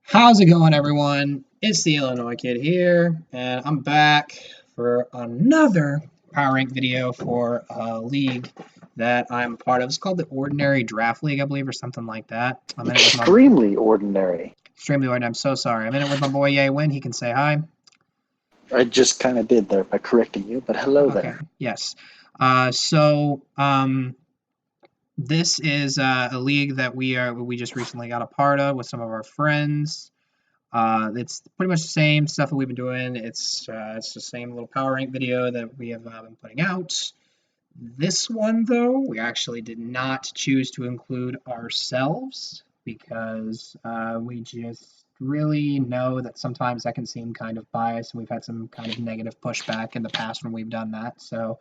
How's it going, everyone? It's the Illinois Kid here, and I'm back for another Power Rank video for a league that I'm a part of. It's called the Ordinary Draft League, I believe, or something like that. I'm in it with my Extremely ordinary. extremely ordinary. I'm so sorry. I'm in it with my boy Ye Win. He can say hi. I just kind of did there by correcting you, but hello Okay. there. Yes. So this is a league that we just recently got a part of with some of our friends. It's pretty much the same stuff that we've been doing. It's the same little power rank video that we have been putting out. This one, though, we actually did not choose to include ourselves because we just really know that sometimes that can seem kind of biased, and we've had some kind of negative pushback in the past when we've done that. So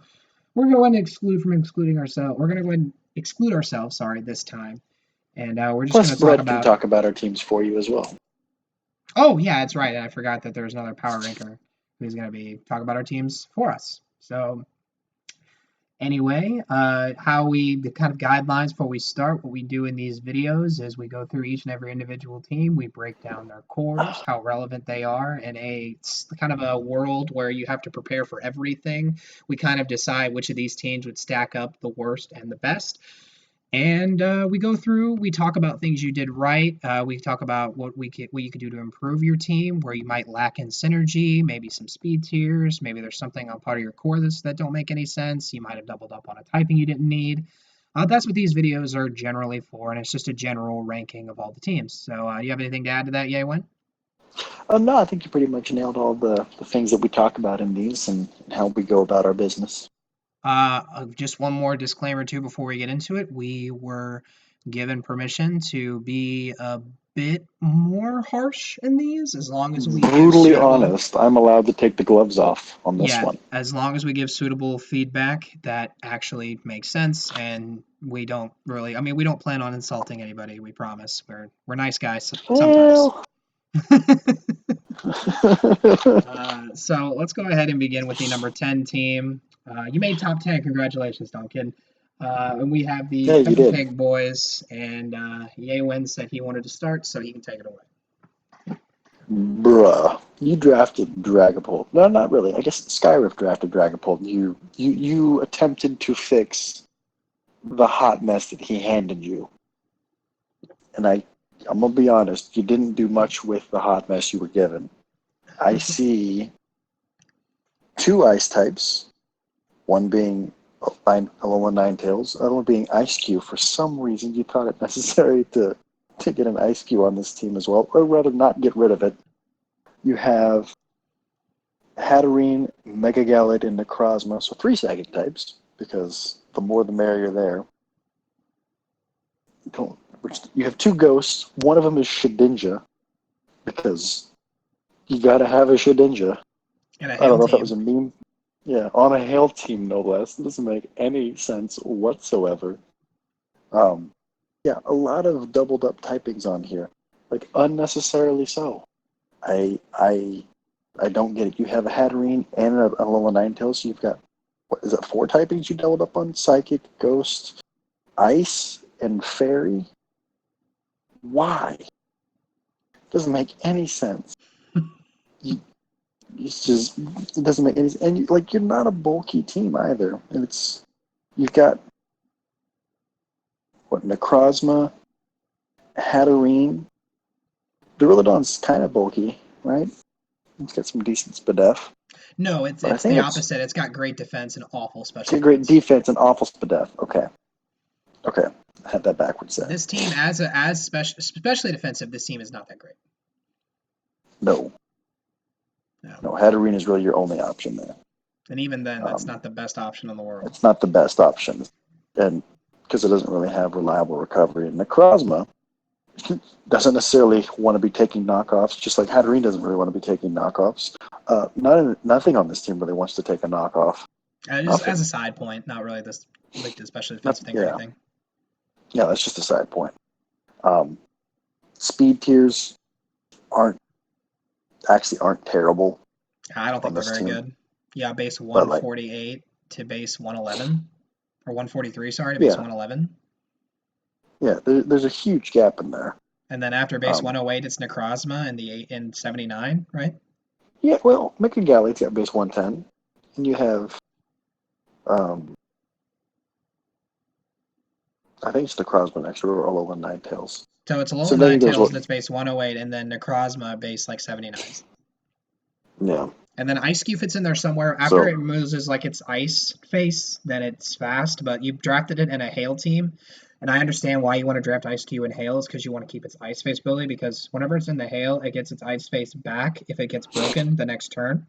we're going to excluding ourselves. We're going to go ahead and exclude ourselves, sorry, this time, and we're just Plus, going to talk Brett can about. talk about our teams for you as well. Oh, yeah, that's right. I forgot that there's another power ranker who's going to be talking about our teams for us. So, anyway, the kind of guidelines before we start, what we do in these videos is we go through each and every individual team. We break down their cores, how relevant they are in a kind of a world where you have to prepare for everything. We kind of decide which of these teams would stack up the worst and the best. And we go through, we talk about things you did right. We talk about what you could do to improve your team, where you might lack in synergy, maybe some speed tiers, maybe there's something on part of your core that don't make any sense. You might have doubled up on a typing you didn't need. That's what these videos are generally for, and it's just a general ranking of all the teams. So, you have anything to add to that, Yaywin? No, I think you pretty much nailed all the things that we talk about in these and how we go about our business. Just one more disclaimer too before we get into it. We were given permission to be a bit more harsh in these as long as we give Brutally suitable. honest, I'm allowed to take the gloves off on this Yeah, one. as long as we give suitable feedback that actually makes sense, and we don't really, I mean, we don't plan on insulting anybody, we promise. We're nice guys sometimes. Well, So let's go ahead and begin with the number 10 team. You made top 10. Congratulations, Duncan. And we have the yeah, you Peppa did. Pig boys, and Yewin said he wanted to start, so he can take it away. Bruh, you drafted Dragapult. No, not really. I guess Skyrift drafted Dragapult. You attempted to fix the hot mess that he handed you. And I'm gonna be honest, you didn't do much with the hot mess you were given. I see two ice types, one being Alola Ninetales, the other one being Ice Cube. For some reason, you thought it necessary to get an Ice Cube on this team as well, or rather not get rid of it. You have Hatterene, Mega Gallade, and Necrozma, so three psychic types, because the more the merrier there. You have two ghosts. One of them is Shedinja, because you gotta have a Shedinja. And a I don't hail know if that was a team. meme. Yeah, on a hail team, no less. It doesn't make any sense whatsoever. Um, yeah, a lot of doubled up typings on here, like unnecessarily so. I I I don't get it. You have a Hatterene and a Alola Ninetales, so you've got, what is that, four typings you doubled up on? Psychic, Ghost, Ice, and Fairy? Why? Doesn't make any sense. You, it's just, it doesn't make any sense. And you're not a bulky team either. And you've got, what, Necrozma, Hatterene. Duraludon's kind of bulky, right? It's got some decent spadef. No, it's But I it's think the it's opposite. It's got great defense and awful It's special got great defense. defense and awful spadef. Okay. Okay. I had that backwards there. This team, as special, especially defensive, this team is not that great. No. No, No, Hatterene is really your only option there. and even then, that's Um, not the best option in the world. it's not the best option. And because it doesn't really have reliable recovery. And Necrozma doesn't necessarily want to be taking knockoffs, just like Hatterene doesn't really want to be taking knockoffs. Nothing on this team really wants to take a knockoff. Just as Nothing. a side point, not really this like the special defensive thing or Yeah. anything. Yeah, that's just a side point. Speed tiers aren't aren't terrible I don't on think they're this very team. good. Yeah, base But 148 to base 111, or 143, sorry, to base yeah, 111. there's a huge gap in there. And then after base Um, 108, it's Necrozma in 79, right? yeah, well, Mega Galley's got base 110, and you have um, I think it's the Crosby next or Alolan Ninetales. So it's So Alolan then there's Ninetales what? that's base 108, and then Necrozma base like 79. Yeah. And then Ice Cube fits in there somewhere. After it So moves as like its ice face, then it's fast, but you drafted it in a hail team. And I understand why you want to draft Ice Cube in hail is because you want to keep its ice face ability because whenever it's in the hail, it gets its ice face back if it gets broken the next turn.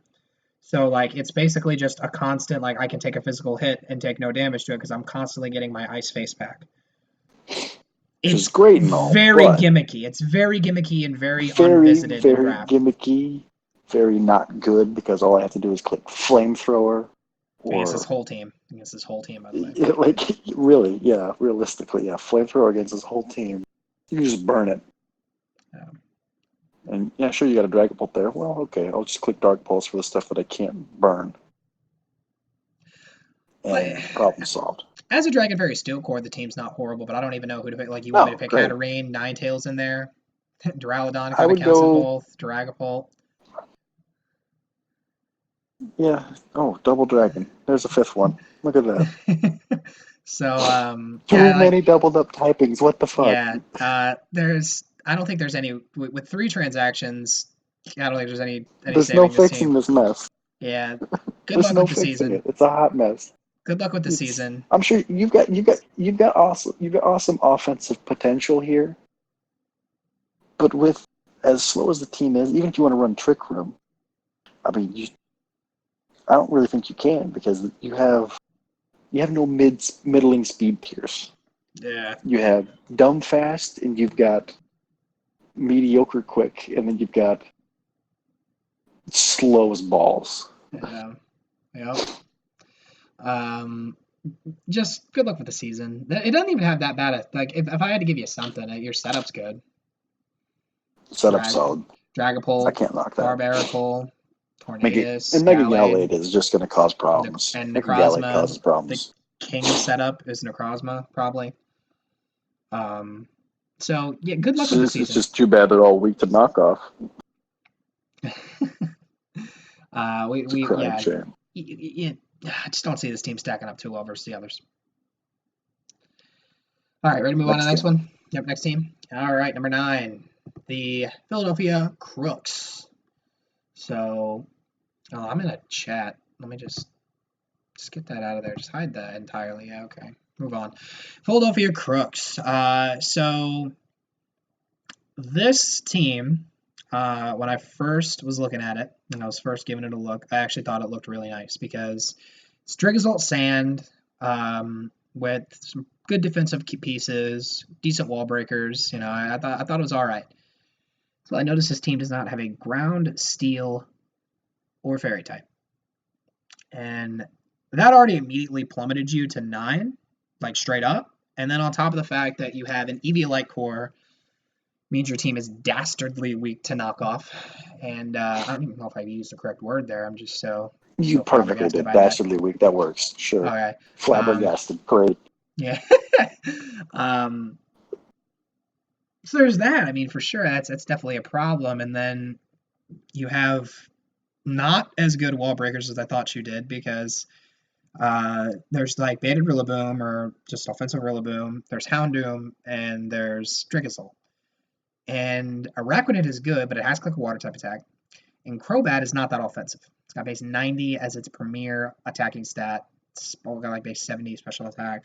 So like it's basically just a constant like I can take a physical hit and take no damage to it because I'm constantly getting my ice face back. which is It's great and all, very but gimmicky. It's very gimmicky and very very, unvisited in very draft. gimmicky, very not good because all I have to do is click flamethrower Against this or whole team. Against this whole team, by the way. like really, yeah, realistically, yeah, flamethrower against this whole team. You just burn it. Yeah. And yeah, sure, you got a Dragon Bolt there. Well, okay, I'll just click Dark Pulse for the stuff that I can't burn. But And problem solved. as a Dragon Fairy Steel Core, the team's not horrible, but I don't even know who to pick. Like, you want me to No, pick great. Hatterene, Ninetales in there? Duraludon I kind of would counts as go, both. Dragapult. yeah. Oh, Double Dragon. There's a fifth one. Look at that. So, Too yeah, like, many doubled up typings. What the fuck? yeah, I don't think there's any, with 3 transactions, I don't think there's any There's no saving this team. fixing this mess. Yeah, good There's luck no with the fixing season. it. It's a hot mess. Good luck with the It's. season. I'm sure you've got awesome offensive potential here, but with as slow as the team is, even if you want to run Trick Room, I mean, I don't really think you can because you have no middling speed tiers. Yeah. You have dumb fast, and you've got mediocre quick, and then you've got slow as balls. Yeah. Yep. Um, just good luck with the season. It doesn't even have that bad. Like if I had to give you something, your setup's good. Setup Drag, solid. I Dragapult, can't knock that. Barbaracle, Mega Tornadus, and Mega Gallade, Gallade is just going to cause problems. and Mega Gallade Necrozma. causes The problems. king setup is Necrozma probably. Um, so yeah, good luck It's with the just, it's season. just too bad they're all weak to knockoff. It's a We crying yeah, shame. I just don't see this team stacking up too well versus the others. All right, ready to move on to Next the next game. one? Yep, next team. All right, number 9, the Philadelphia Crooks. So, I'm in a chat. Let me just get that out of there. Just hide that entirely. Yeah, okay. Move on. Philadelphia Crooks. So this team, when I first was looking at it, and I was first giving it a look, I actually thought it looked really nice because it's Drigazult Sand with some good defensive pieces, decent wall breakers. You know, I thought it was all right. So I noticed this team does not have a ground, steel, or fairy type. And that already immediately plummeted you to 9, like straight up. And then on top of the fact that you have an Eviolite core, means your team is dastardly weak to knock off. And I don't even know if I used the correct word there. I'm just You so perfectly flabbergasted did. by that. Dastardly weak. That works. Sure. Okay. Flabbergasted. Great. Yeah. um, so there's that. I mean, for sure, that's definitely a problem. And then you have not as good wall breakers as I thought you did because there's like Banded Rillaboom or just offensive Rillaboom. There's Houndoom and there's Dracozolt. And Araquanid is good, but it has click a water type attack. And Crobat is not that offensive. It's got base 90 as its premier attacking stat. It's got like base 70 special attack.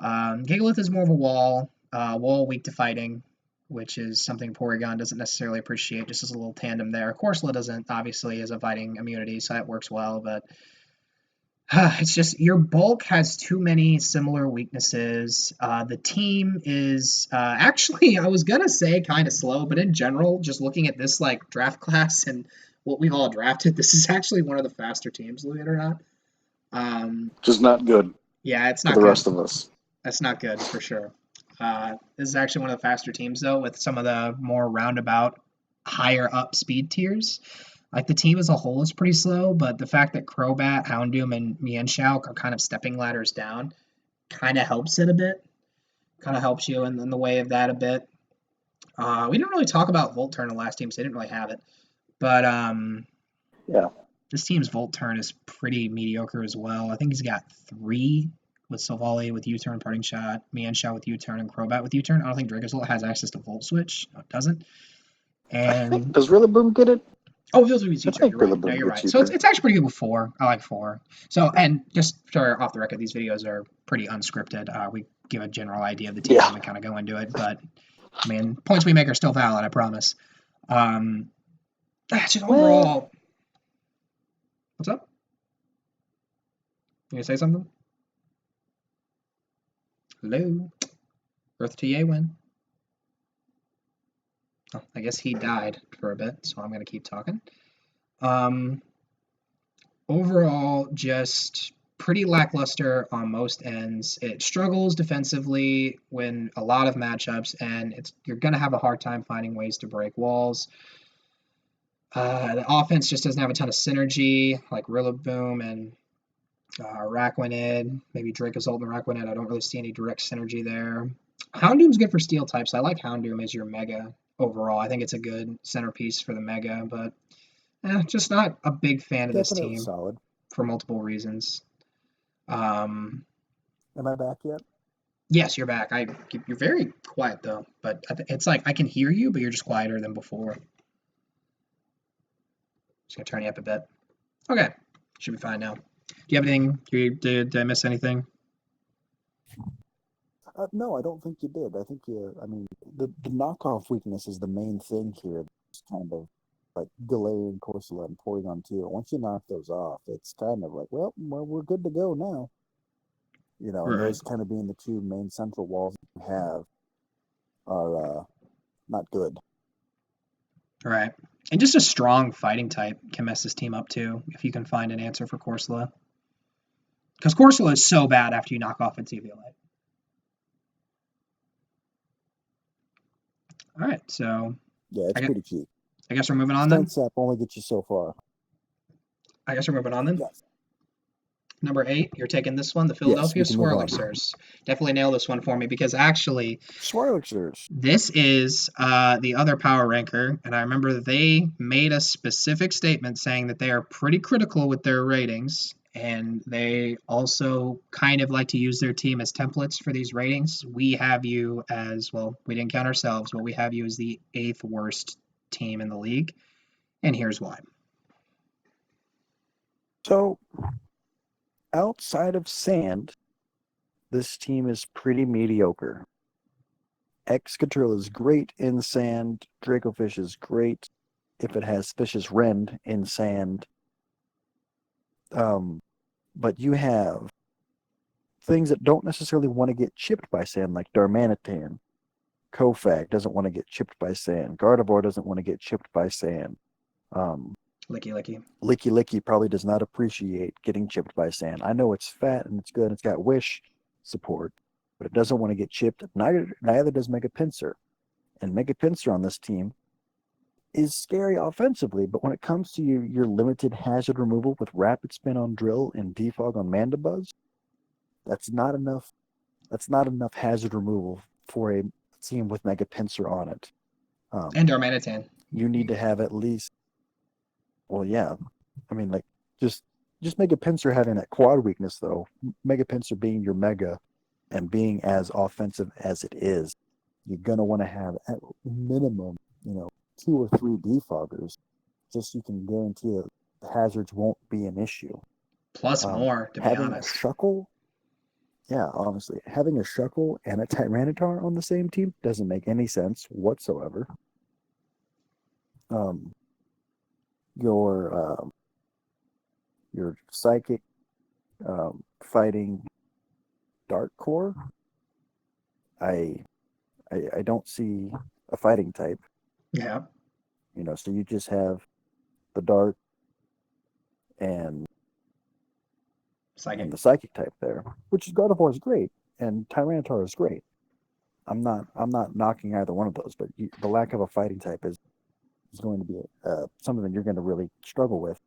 Gigalith is more of a wall weak to fighting, which is something Porygon doesn't necessarily appreciate, just as a little tandem there. Corsola doesn't, obviously, as a fighting immunity, so that works well, but it's just your bulk has too many similar weaknesses. The team is actually, I was gonna say kind of slow, but in general, just looking at this like draft class and what we've all drafted, this is actually one of the faster teams, believe it or not. Just not good Yeah, it's for not the good. rest of us. That's not good for sure. This is actually one of the faster teams though, with some of the more roundabout, higher up speed tiers. Like the team as a whole is pretty slow, but the fact that Crobat, Houndoom, and Mienshao are kind of stepping ladders down kind of helps it a bit. Kind of helps you in the way of that a bit. We didn't really talk about Volt Turn in the last team, so they didn't really have it. But Yeah. this team's Volt Turn is pretty mediocre as well. I think he's got 3 with Silvally with U-turn, parting shot, Mian with U-turn, and Crobat with U-turn. I don't think Dracozolt has access to Volt Switch. No, it doesn't. I think, And does Rillaboom get it? oh, Vilter with I U-turn. think You're right. No, Rillaboom you're gets right. So it's, U-turn. it's actually pretty good with 4. I like 4. So, and just for off the record, these videos are pretty unscripted. We give a general idea of the team Yeah. and we kind of go into it. But, I mean, points we make are still valid, I promise. Just Well, overall. What's up? You gonna say something? Hello? Earth to win. Oh, I guess he died for a bit, so I'm gonna keep talking. Um, Overall, just pretty lackluster on most ends. It struggles defensively when a lot of matchups, and you're gonna have a hard time finding ways to break walls. The offense just doesn't have a ton of synergy, like Rillaboom and Araquanid, maybe Dracozolt and Araquanid. I don't really see any direct synergy there. Houndoom's good for steel types. I like Houndoom as your mega overall. I think it's a good centerpiece for the mega, but just not a big fan of this Definitely team solid. for multiple reasons. Um, Am I back yet? yes, you're back. You're very quiet though, but it's like I can hear you, but you're just quieter than before. Just gonna turn you up a bit. Okay, should be fine now. Do you have anything? Did I miss anything? No, I don't think you did. I think I mean, the knockoff weakness is the main thing here. It's kind of like delaying Corsola and Porygon too. Once you knock those off, it's kind of like, well, we're good to go now. And Right. those kind of being the two main central walls you have are not good. Right. And just a strong fighting type can mess this team up too, if you can find an answer for Corsola. Because Corsola is so bad after you knock off its Eviolite. All right, so Yeah, I it's guess, pretty cheap. I guess we're moving on then. Strength sap only gets you so far. I guess we're moving on then. Yes. Number 8, you're taking this one, the Yes, Philadelphia we can move on. Swirlixers. Definitely nail this one for me because actually Swirlixers. this is the other power ranker, and I remember they made a specific statement saying that they are pretty critical with their ratings, and they also kind of like to use their team as templates for these ratings. We have you as, well, we didn't count ourselves, but we have you as the 8th worst team in the league, and here's why. So, outside of sand, this team is pretty mediocre. Excadrill is great in sand. Dracofish is great if it has Fish's Rend in sand. But you have things that don't necessarily want to get chipped by sand, like Darmanitan. Kofag doesn't want to get chipped by sand. Gardevoir doesn't want to get chipped by sand. Licky Licky. Licky Licky probably does not appreciate getting chipped by sand. I know it's fat and it's good and it's got wish support, but it doesn't want to get chipped. Neither does Mega Pinsir. And Mega Pinsir on this team is scary offensively, but when it comes to your limited hazard removal with Rapid Spin on Drill and Defog on Mandibuzz, that's not enough. That's not enough hazard removal for a team with Mega Pinsir on it. And Darmanitan. You need to have at least. Well, yeah. I mean, like just Mega Pinsir having that quad weakness though. Mega Pinsir being your Mega and being as offensive as it is, you're gonna want to have at minimum, 2 or 3 defoggers, just so you can guarantee that the hazards won't be an issue. Plus more, to be having honest. a Shuckle, yeah, honestly, having a Shuckle and a Tyranitar on the same team doesn't make any sense whatsoever. Your Psychic fighting Dark Core, I don't see a fighting type. Yeah. So you just have the Dark and the Psychic type there, which is Gardevoir is great and Tyranitar is great. I'm not knocking either one of those, but the lack of a fighting type is going to be something that you're going to really struggle with.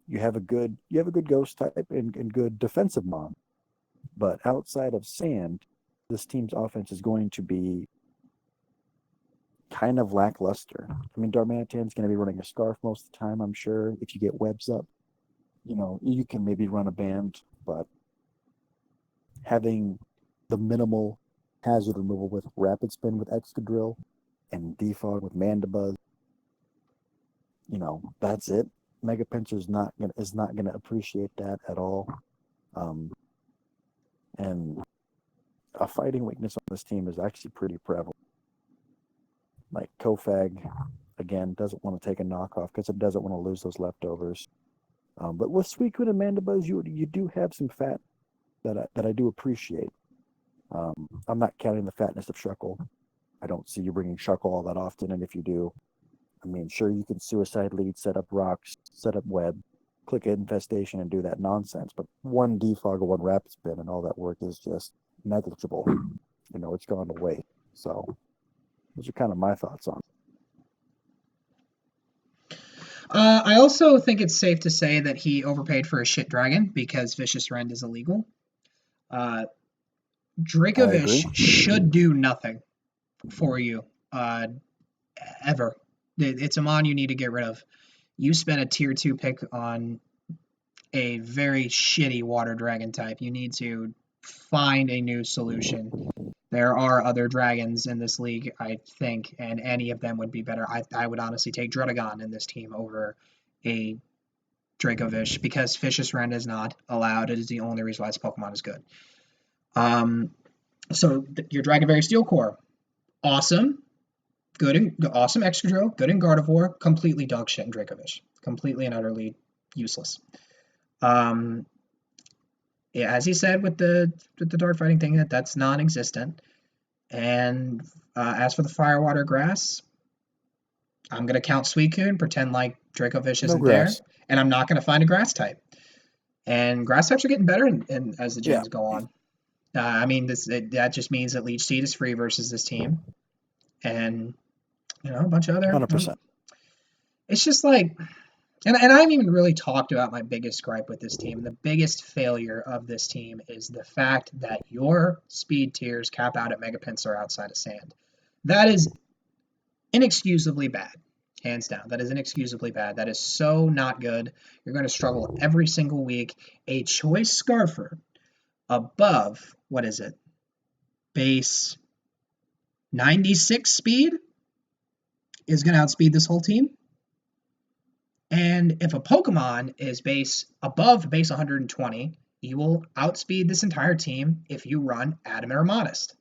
You have a good Ghost type and good defensive Mon, but outside of sand, this team's offense is going to be kind of lackluster. I mean, Darmanitan's going to be running a scarf most of the time, I'm sure. If you get webs up, you can maybe run a band, but having the minimal hazard removal with rapid spin with Excadrill and defog with Mandibuzz, that's it. Mega Pinscher is not gonna appreciate that at all. And a fighting weakness on this team is actually pretty prevalent. Like Kofag, again, doesn't want to take a knockoff because it doesn't want to lose those leftovers. But with Suicune and Mandibuzz, you do have some fat that I do appreciate. I'm not counting the fatness of Shuckle. I don't see you bringing Shuckle all that often, and if you do, I mean, sure, you can suicide lead, set up rocks, set up web, click infestation, and do that nonsense, but one defog or one rapid spin and all that work is just negligible. It's gone away. So those are kind of my thoughts on it. I also think it's safe to say that he overpaid for a shit dragon because Vicious Rend is illegal. Dracovish should do nothing for you ever. It's a mon you need to get rid of. You spent a tier 2 pick on a very shitty water dragon type. You need to find a new solution. There are other dragons in this league, I think, and any of them would be better. I would honestly take Drudagon in this team over a Dracovish because Vicious Rend is not allowed. It is the only reason why this Pokemon is good. So your Dragonberry Steel Core, awesome. Awesome Excadrill, good in Gardevoir, completely dog shit in Dracovish. Completely and utterly useless. Yeah, as he said with the dart fighting thing, that's non-existent. And as for the fire, water, grass, I'm gonna count Suicune, pretend like Dracovish isn't there, and I'm not gonna find a grass type. And grass types are getting better as the gens go on. I mean, that just means that Leech Seed is free versus this team, and a bunch of other 100%. It's just like, and I haven't even really talked about my biggest gripe with this team. And the biggest failure of this team is the fact that your speed tiers cap out at Mega Pinsir outside of Sand. That is inexcusably bad, hands down. That is inexcusably bad. That is so not good. You're going to struggle every single week. A choice Scarfer above, what is it, base 96 speed is going to outspeed this whole team. And if a Pokemon is above base 120, you will outspeed this entire team if you run Adamant or Modest.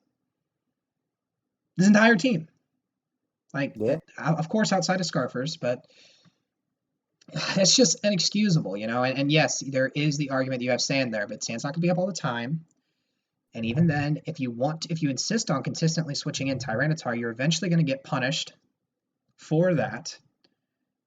This entire team. Of course, outside of Scarfers, but it's just inexcusable, And yes, there is the argument that you have Sand there, but Sand's not going to be up all the time. And even then, if you insist on consistently switching in Tyranitar, you're eventually going to get punished for that.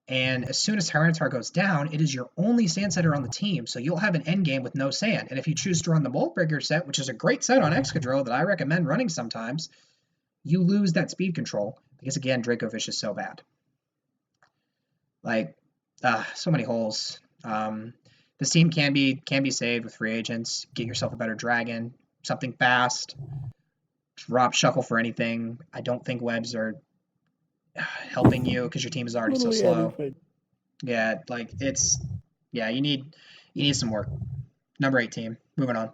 And as soon as Tyranitar goes down, it is your only Sand setter on the team, so you'll have an end game with no Sand. And if you choose to run the Bolt Breaker set, which is a great set on Excadrill that I recommend running sometimes, you lose that speed control because, again, Dracovish is so bad. So many holes. This team can be saved with free agents. Get yourself a better dragon, something fast. Drop Shuckle for anything. I don't think webs are helping you because your team is already so slow. Yeah, you need some work. Number 8 team. Moving on.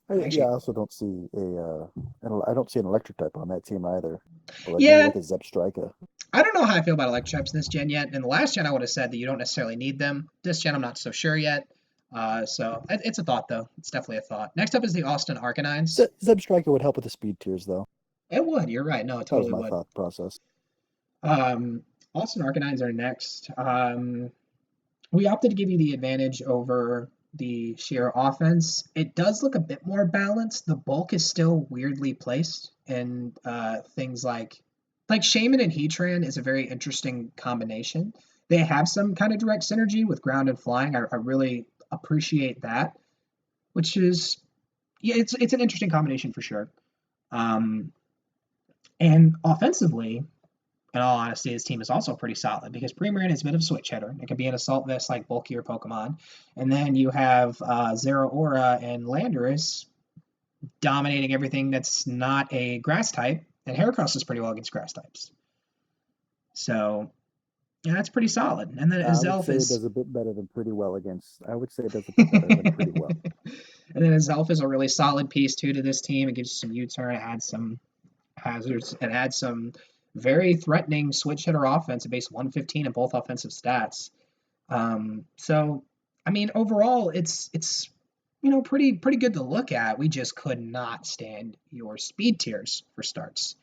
I also don't see I don't see an electric type on that team either. Or maybe like a Zebstrika. I don't know how I feel about electric types in this gen yet. In the last gen, I would have said that you don't necessarily need them. This gen, I'm not so sure yet. So it's a thought, though. It's definitely a thought. Next up is the Austin Arcanines. Zebstrika would help with the speed tiers, though. It would. You're right. No, it totally would. That was my thought process. Austin Arcanines are next. We opted to give you the advantage over the sheer offense. It does look a bit more balanced. The bulk is still weirdly placed, and things like Shaman and Heatran is a very interesting combination. They have some kind of direct synergy with ground and flying. I really appreciate that, which is, it's an interesting combination for sure. And offensively, in all honesty, this team is also pretty solid because Primarine is a bit of a switch hitter. It can be an Assault Vest like bulkier Pokemon. And then you have Zeraora and Landorus dominating everything that's not a grass type, and Heracross does pretty well against grass types. So yeah, that's pretty solid. And then I would Azelf say it is does a bit better than pretty well against. I would say it does a bit better than pretty well. and then Azelf is a really solid piece too to this team. It gives you some U-turn, it adds some hazards, it adds some very threatening switch hitter offense. It base 115 in both offensive stats. So I mean, overall, it's pretty good to look at. We just could not stand your speed tiers for starts.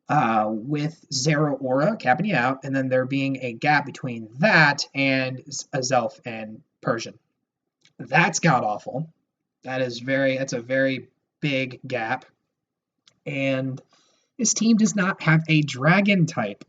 With Zero Aura capping you out, and then there being a gap between that and Azelf and Persian. That's god awful. That's a very big gap. And this team does not have a dragon type,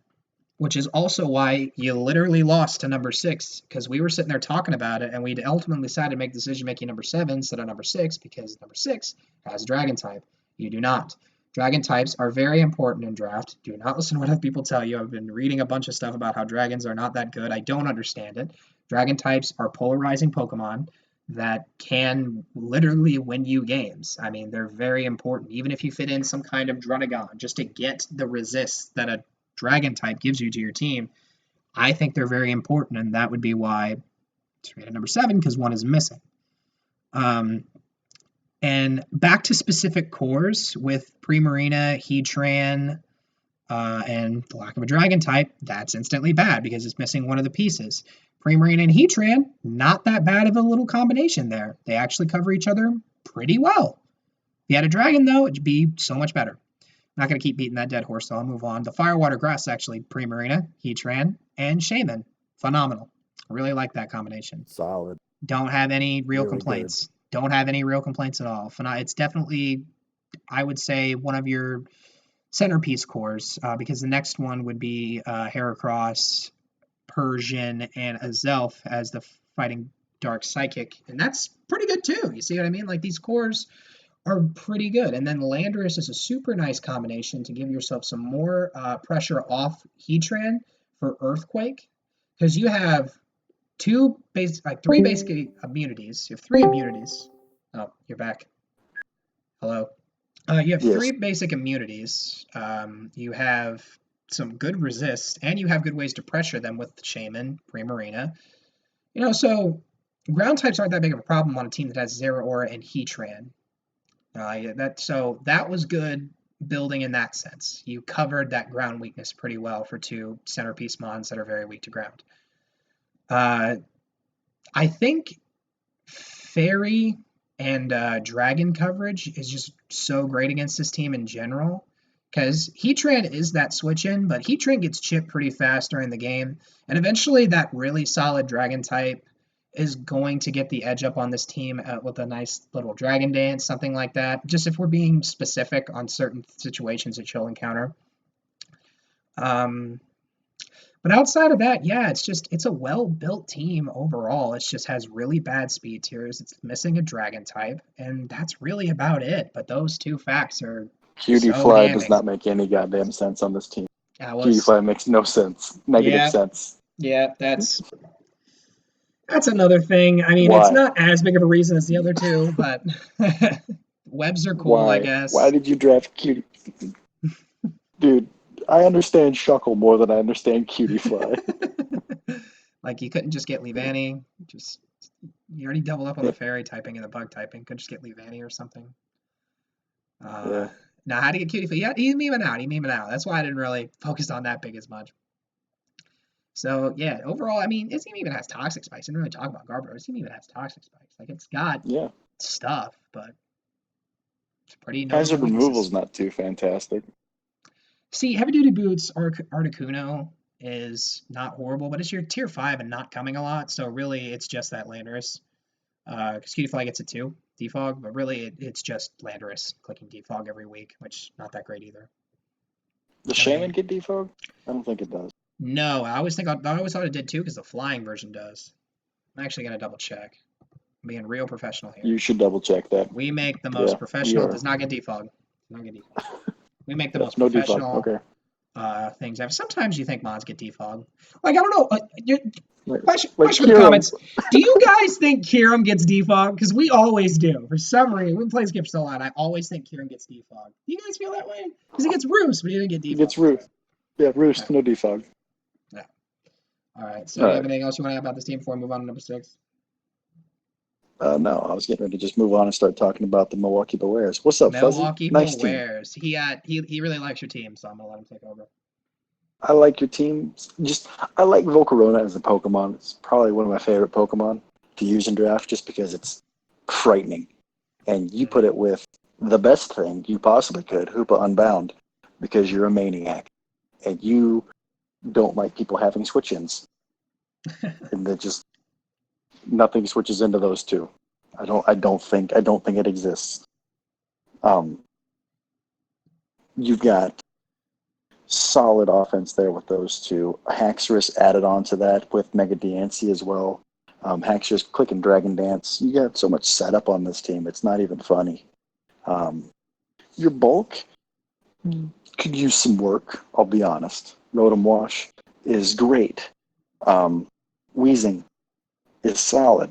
which is also why you literally lost to number 6, because we were sitting there talking about it, and we ultimately decided to make the decision making number 7 instead of number 6, because number 6 has a dragon type. You do not. Dragon types are very important in draft. Do not listen to what other people tell you. I've been reading a bunch of stuff about how dragons are not that good. I don't understand it. Dragon types are polarizing Pokemon that can literally win you games. I mean, they're very important. Even if you fit in some kind of Drunagon, just to get the resist that a dragon type gives you to your team, I think they're very important, and that would be why it's rated number 7, because 1 is missing. And back to specific cores with Primarina, Heatran, and the lack of a dragon type, that's instantly bad because it's missing one of the pieces. Primarina and Heatran, not that bad of a little combination there. They actually cover each other pretty well. If you had a dragon, though, it'd be so much better. Not going to keep beating that dead horse, so I'll move on. The Firewater Grass, actually, Primarina, Heatran, and Shaman. Phenomenal. I really like that combination. Solid. Don't have any real Really complaints. Don't have any real complaints at all. It's definitely, I would say, one of your centerpiece cores, because the next one would be Heracross, Persian, and Azelf as the fighting Dark Psychic. And that's pretty good too. You see what I mean? Like, these cores are pretty good. And then Landorus is a super nice combination to give yourself some more pressure off Heatran for Earthquake, because you have three basic immunities. You have 3 immunities. Oh, you're back. Hello. You have Yes. 3 basic immunities. You have some good resist, and you have good ways to pressure them with Shaman, Primarina. So ground types aren't that big of a problem on a team that has Zero Aura and Heatran. That was good building in that sense. You covered that ground weakness pretty well for 2 centerpiece mons that are very weak to ground. I think Fairy and Dragon coverage is just so great against this team in general, because Heatran is that switch-in, but Heatran gets chipped pretty fast during the game, and eventually that really solid Dragon type is going to get the edge up on this team with a nice little Dragon Dance, something like that, just if we're being specific on certain situations that you'll encounter. But outside of that, yeah, it's a well-built team overall. It just has really bad speed tiers. It's missing a dragon type, and that's really about it. But those 2 facts are Cutie so Fly damning. does not make any goddamn sense on this team. That Cutie was, Fly makes no sense. Negative Yeah. sense. yeah, that's another thing. I mean, it's Why? not as big of a reason as the other 2, but webs are cool, I Why? guess. Why did you draft Cutie? Dude, I understand Shuckle more than I understand Cutie Fly. Like, you couldn't just get Leavanny. You already doubled up on the fairy typing and the bug typing. Could just get Leavanny or something. Yeah. Now, how to get Cutie Fly? Yeah, he's memeing out. That's why I didn't really focus on that big as much. So, yeah, overall, I mean, this team even has Toxic Spikes. I didn't really talk about Garbodor. This team even has Toxic Spikes. Like, it's got Yeah. stuff, but it's pretty Hazard notable removal's weaknesses. not too fantastic. See, Heavy Duty Boots, Articuno is not horrible, but it's your tier 5 and not coming a lot, so really it's just that Landorus. Because Cutie Fly gets it too, Defog, but really it's just Landorus clicking Defog every week, which not that great either. Does Shaman get defog? I don't think it does. No, I always thought it did too, because the flying version does. I'm actually gonna double check. I'm being real professional here. You should double check that. We make the most Yeah, professional. we are. Does not get defog. We make the most No professional defog. Okay. things. Sometimes you think mods get defog. Like I don't know. Question Like in the Kira, comments. Do you guys think Kieran gets defogged? Because we always do. For some reason, we play Skip so lot. I always think Kieran gets defogged. Do you guys feel that way? Because he gets Roost, but he didn't get he defogged. gets Roost. Yeah, Roost, Yeah. no defog. Yeah. All right. So All do you right. have anything else you want to add about this team before we move on to number 6? No, I was getting ready to just move on and start talking about the Milwaukee Bears. What's up, Fuzzy? Milwaukee Nice team. Bears. He really likes your team, so I'm gonna let him take over. I like your team. I like Volcarona as a Pokemon. It's probably one of my favorite Pokemon to use in draft just because it's frightening. And you put it with the best thing you possibly could, Hoopa Unbound, because you're a maniac. And you don't like people having switch-ins. And that just nothing switches into those two. I don't think it exists. You've got solid offense there with those two. Haxorus added on to that with Mega Diancie as well. Haxorus, Click and Dragon Dance. You got so much setup on this team. It's not even funny. Your bulk could use some work, I'll be honest. Rotom Wash is great. Wheezing is solid.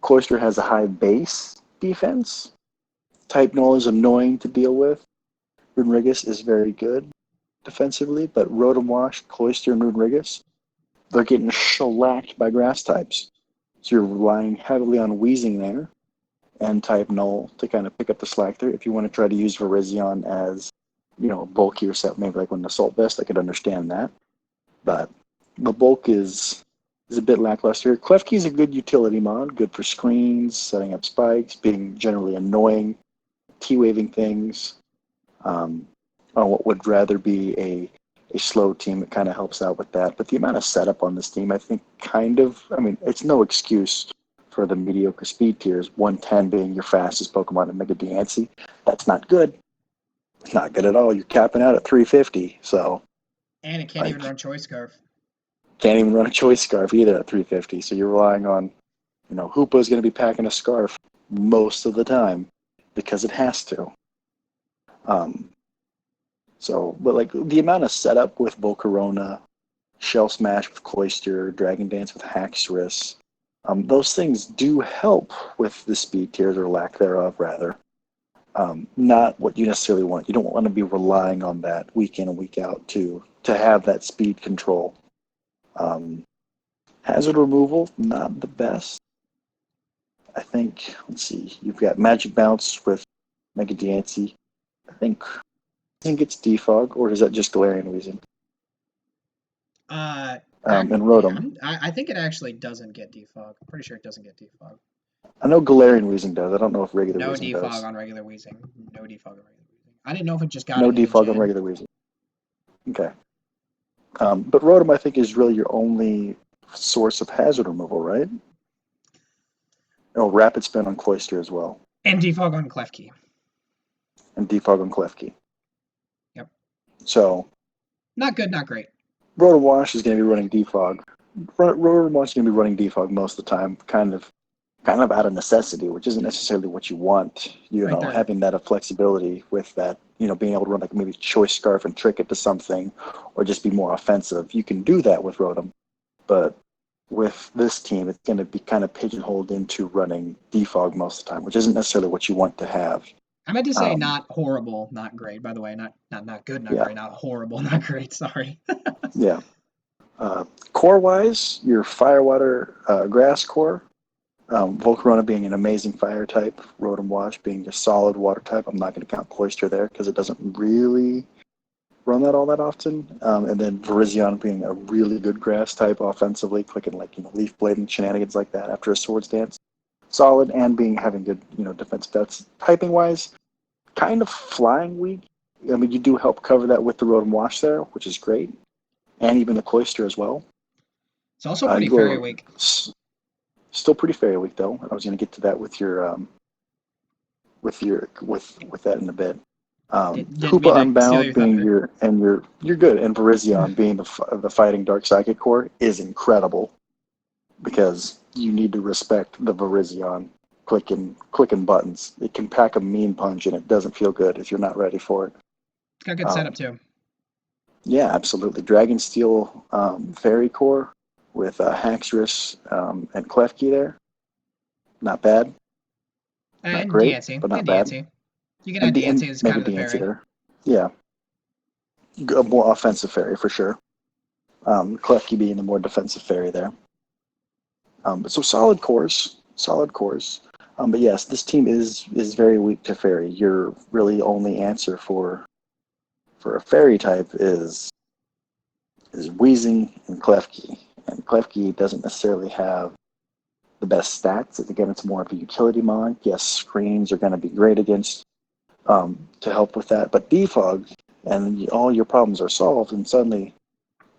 Cloyster has a high base defense. Type Null is annoying to deal with. Runrigus is very good defensively, but Rotom Wash, Cloyster, and Runrigus, they're getting shellacked by grass types. So you're relying heavily on Wheezing there and Type Null to kind of pick up the slack there. If you want to try to use Virizion as, a bulkier set, maybe like with an Assault Vest, I could understand that. But the bulk is a bit lackluster. Klefki is a good utility mod, good for screens, setting up spikes, being generally annoying, T-waving things. On what would rather be a slow team, it kind of helps out with that. But the amount of setup on this team, I think it's no excuse for the mediocre speed tiers, 110 being your fastest Pokemon in Mega Diancie. That's not good. It's not good at all. You're capping out at 350, so... And it can't even run Choice Scarf. Can't even run a Choice Scarf either at 350, so you're relying on, Hoopa's going to be packing a Scarf most of the time because it has to. But the amount of setup with Volcarona, Shell Smash with Cloyster, Dragon Dance with Haxorus, those things do help with the speed tiers or lack thereof, rather. Not what you necessarily want. You don't want to be relying on that week in and week out to have that speed control. Hazard removal, not the best. I think, let's see, you've got Magic Bounce with Mega Diancie. I think it's defog, or is that just Galarian Weezing? And Rotom. I think it actually doesn't get defog. I'm pretty sure it doesn't get defog. I know Galarian Weezing does. I don't know if regular Weezing does. No defog on regular Weezing. No defog on regular Weezing. I didn't know if it just got no it defog on regular Weezing. Okay. But Rotom, I think, is really your only source of hazard removal, right? Oh, Rapid Spin on Cloyster as well. And defog on Klefki. Yep. So. Not good, not great. Rotom Wash is going to be running defog. Rotom Wash is going to be running defog most of the time, kind of out of necessity, which isn't necessarily what you want. Having that flexibility with that, being able to run maybe Choice Scarf and trick it to something, or just be more offensive. You can do that with Rotom, but with this team, it's going to be kind of pigeonholed into running defog most of the time, which isn't necessarily what you want to have. I meant to say not horrible, not great. By the way, not good, not great, not horrible, not great. Sorry. Yeah. Core-wise, your Firewater Grass Core, Volcarona being an amazing fire type, Rotom Wash being a solid water type. I'm not going to count Cloyster there because it doesn't really run that all that often. And then Virizion being a really good grass type offensively, clicking Leaf Blade and shenanigans like that after a Swords Dance. Solid and having good defense stats. Typing wise, kind of flying weak. I mean, you do help cover that with the Rotom Wash there, which is great, and even the Cloyster as well. It's also pretty fairy weak. Still pretty fairy weak though. I was going to get to that with your with that in a bit. Hoopa Unbound being you're good, and Virizion being the fighting Dark Psychic core is incredible because you need to respect the Virizion clicking buttons. It can pack a mean punch and it doesn't feel good if you're not ready for it. It's got good setup too. Yeah, absolutely. Dragonsteel Fairy Core with Haxorus and Klefki there. Not bad. Not And great, Deancey. but And not bad. Deancey. You can add And Deancey as kind maybe of the Deancey fairy. there. Yeah, a more offensive fairy for sure. Klefki being the more defensive fairy there. So solid cores, solid cores. But yes, this team is very weak to fairy. Your really only answer for a fairy type is Wheezing and Klefki. And Klefki doesn't necessarily have the best stats. Again, it's more of a utility mod. Yes, screens are going to be great against to help with that. But defog, and all your problems are solved, and suddenly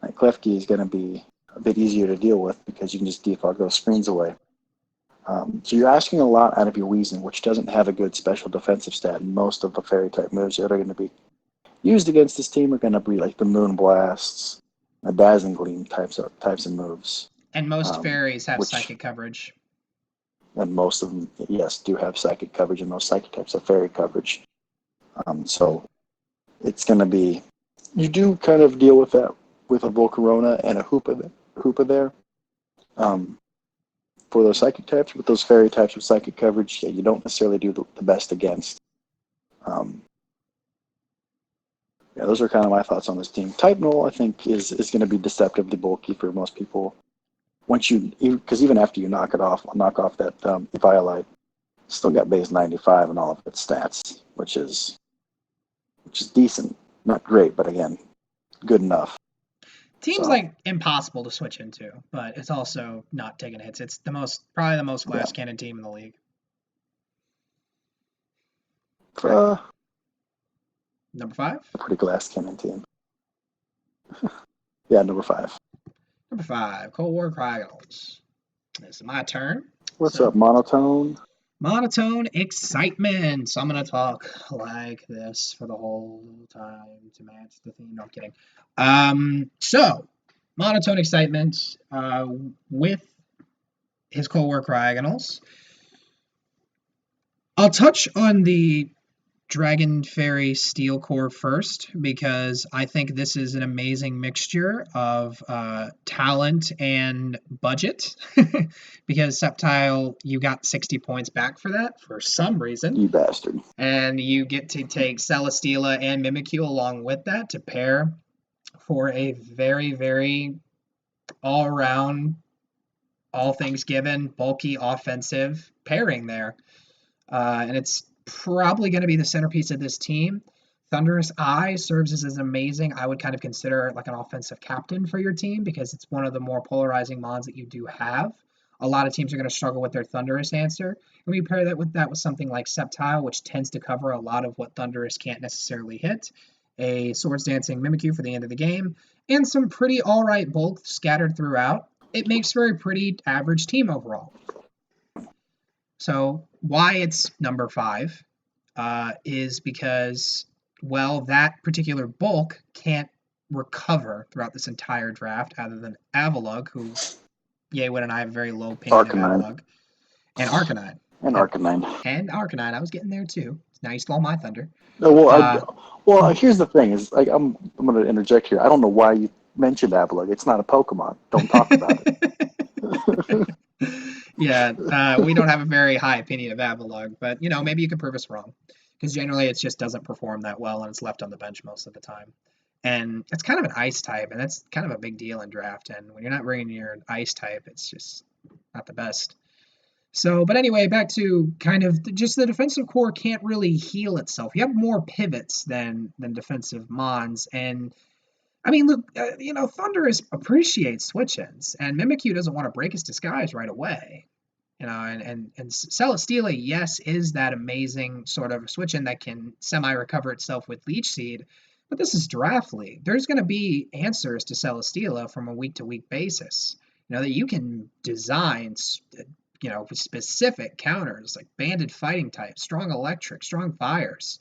Klefki is going to be a bit easier to deal with because you can just defog those screens away. So you're asking a lot out of your Weezing, which doesn't have a good special defensive stat. And most of the fairy type moves that are going to be used against this team are going to be like the Moon Blasts, the Dazzling Gleam types of moves. And most fairies have which psychic coverage. And most of them, yes, do have psychic coverage, and most psychic types have fairy coverage. So it's going to be, you do kind of deal with that with a Volcarona and a Hoopa there. For those psychic types, with those fairy types with psychic coverage, yeah, you don't necessarily do the best against. Yeah, those are kind of my thoughts on this team. Type Null, I think, is going to be deceptively bulky for most people. Because even after you knock off that Violite, still got base 95 and all of its stats, which is decent. Not great, but again, good enough. Team's like impossible to switch into, but it's also not taking hits. It's probably the most glass cannon team in the league. Number 5? Pretty glass cannon team. Yeah, number 5. Number 5, Cold War Cryogonals. This is my turn. What's up, Monotone? Monotone excitement. So I'm going to talk like this for the whole time to match the theme. No, I'm kidding. So, Monotone excitement with his Cold War Cryogonals. I'll touch on the Dragon Fairy Steel Core first, because I think this is an amazing mixture of talent and budget. Because Sceptile, you got 60 points back for that for some reason. You bastard. And you get to take Celesteela and Mimikyu along with that to pair for a very, very all-around, all things given, bulky offensive pairing there. And it's probably going to be the centerpiece of this team. Thunderous Eye serves as amazing. I would kind of consider like an offensive captain for your team, because it's one of the more polarizing mods that you do have. A lot of teams are going to struggle with their Thunderous answer. And we pair that with something like Sceptile, which tends to cover a lot of what Thunderous can't necessarily hit. A Swords Dancing Mimikyu for the end of the game, and some pretty alright bulk scattered throughout. It makes for a pretty average team overall. So why it's number 5 is because, well, that particular bulk can't recover throughout this entire draft, other than Avalugg, who Yewood and I have a very low opinion of Avalugg, and Arcanine. And Arcanine. I was getting there too. Now you stole my thunder. Well, here's the thing: is like I'm going to interject here. I don't know why you mentioned Avalugg. It's not a Pokemon. Don't talk about it. Yeah, we don't have a very high opinion of Avalugg, but maybe you can prove us wrong, because generally it just doesn't perform that well and it's left on the bench most of the time. And it's kind of an ice type, and that's kind of a big deal in draft. And when you're not bringing your ice type, it's just not the best. So, but anyway, back to kind of just the defensive core can't really heal itself. You have more pivots than defensive mons, and I mean, look, Thunderous appreciates switch-ins, and Mimikyu doesn't want to break his disguise right away. And Celesteela, yes, is that amazing sort of switch-in that can semi-recover itself with Leech Seed, but this is Draft League. There's going to be answers to Celesteela from a week-to-week basis. That you can design, specific counters, like banded fighting types, strong electric, strong fires.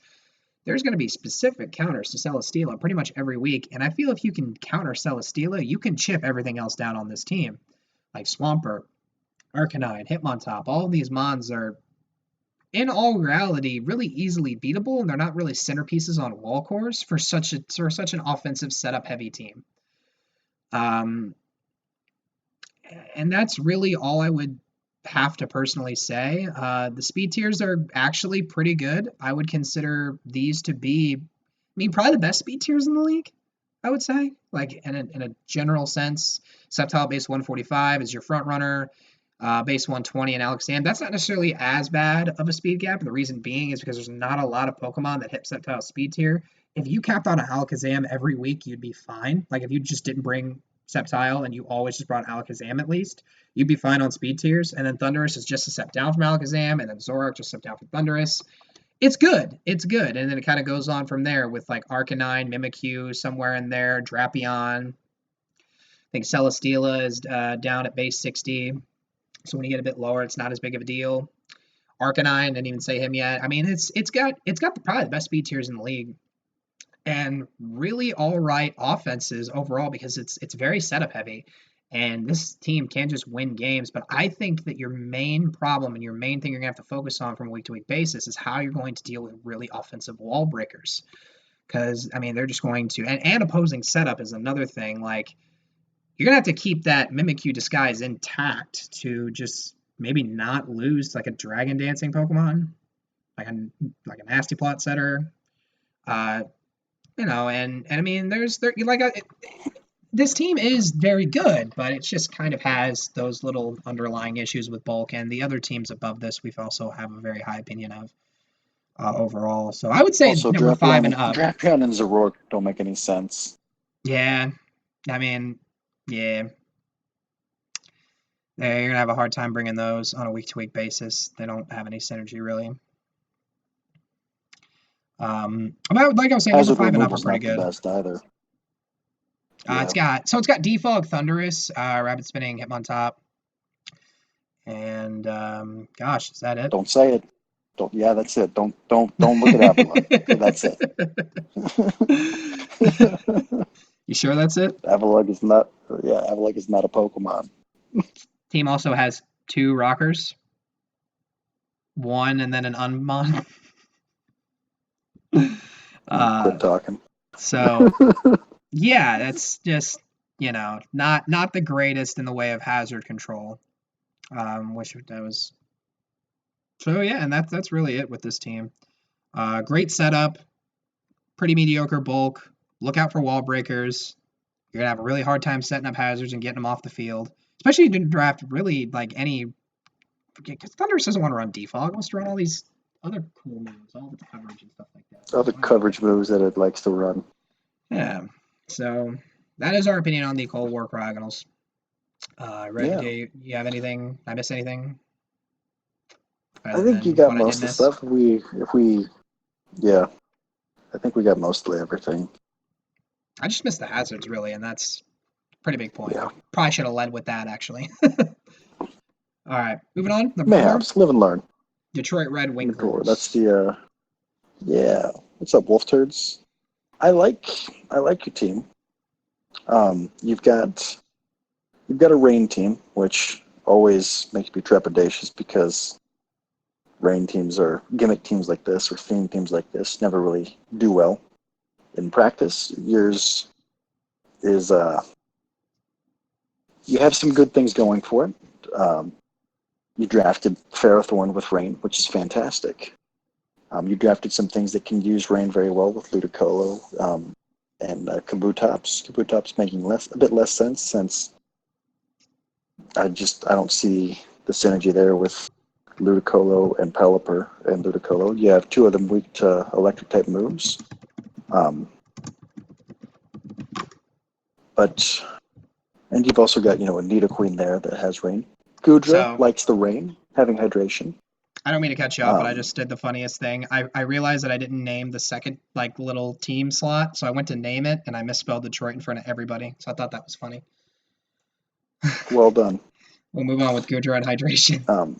There's going to be specific counters to Celesteela pretty much every week, and I feel if you can counter Celesteela, you can chip everything else down on this team, like Swampert, Arcanine, Hitmontop. All of these mons are in all reality, really easily beatable, and they're not really centerpieces on wall cores for such an offensive setup heavy team. Um, and that's really all I would have to personally say. The speed tiers are actually pretty good. I would consider these to be, I mean, probably the best speed tiers in the league. I would say, like in a general sense, Sceptile base 145 is your front runner. Base 120 and Alakazam. That's not necessarily as bad of a speed gap. And the reason being is because there's not a lot of Pokemon that hit Sceptile speed tier. If you capped out an Alakazam every week, you'd be fine. Like if you just didn't bring Sceptile and you always just brought Alakazam at least, you'd be fine on speed tiers. And then Thundurus is just a step down from Alakazam, and then Zoroark just a step down from Thundurus. It's good. It's good. And then it kind of goes on from there with like Arcanine, Mimikyu somewhere in there, Drapion. I think Celesteela is down at base 60. So when you get a bit lower, it's not as big of a deal. Arcanine, didn't even say him yet. I mean, it's got probably the best speed tiers in the league, and really all right offenses overall because it's very setup heavy, and this team can just win games. But I think that your main problem and your main thing you're gonna have to focus on from a week to week basis is how you're going to deal with really offensive wall breakers, because I mean they're just going to and opposing setup is another thing. Like you're gonna have to keep that Mimikyu disguise intact to just maybe not lose like a dragon dancing Pokemon, like a nasty plot setter. Uh, and I mean, this team is very good, but it just kind of has those little underlying issues with bulk, and the other teams above this we've also have a very high opinion of overall. So I would say Also, number 5 and up. Drapion and Zoroark don't make any sense. Yeah, I mean, yeah. Yeah, you're gonna have a hard time bringing those on a week-to-week basis. They don't have any synergy really. About like I was saying, number Hazard 5 and up are removal's pretty not the good. best either. It's got Defog, Thundurus, Rapid Spinning, Hitmontop, and gosh, is that it? Don't say it. Don't. Yeah, that's it. Don't look at Avalugg. That's it. You sure that's it? Avalugg is not. Yeah, Avalugg is not a Pokemon. Team also has 2 Rockers, 1 and then an Unmon. Quit talking. So yeah, that's just not the greatest in the way of hazard control. Wish that was. So yeah, and that's really it with this team. Great setup, pretty mediocre bulk. Look out for wall breakers. You're gonna have a really hard time setting up hazards and getting them off the field, especially if you didn't draft really like any. Because Thundurus doesn't want to run defog; it wants to run all these other cool moves, all the coverage and stuff like that. Other coverage moves that it likes to run. Yeah. So that is our opinion on the Cold War Cryogonals. Red, do you have anything? Did I miss anything? I think you got most of the stuff. Yeah, I think we got mostly everything. I just missed the hazards really, and that's a pretty big point. Yeah. Probably should have led with that actually. All right, moving on. Mayhaps, live and learn. Detroit Red Wing. That's the yeah. What's up, Wolf Turds? I like your team. You've got a rain team, which always makes me trepidatious because rain teams or gimmick teams like this or theme teams like this never really do well in practice. Yours is you have some good things going for it. You drafted Ferrothorn with rain, which is fantastic. You drafted some things that can use rain very well with Ludicolo and Kabutops. Kabutops making a bit less sense since I don't see the synergy there with Ludicolo and Pelipper and Ludicolo. You have 2 of them weak to electric type moves. And you've also got, a Nidoqueen there that has rain. Goodra likes the rain, having hydration. I don't mean to cut you off, but I just did the funniest thing. I realized that I didn't name the second little team slot, so I went to name it and I misspelled Detroit in front of everybody. So I thought that was funny. Well done. We'll move on with Goodra and hydration.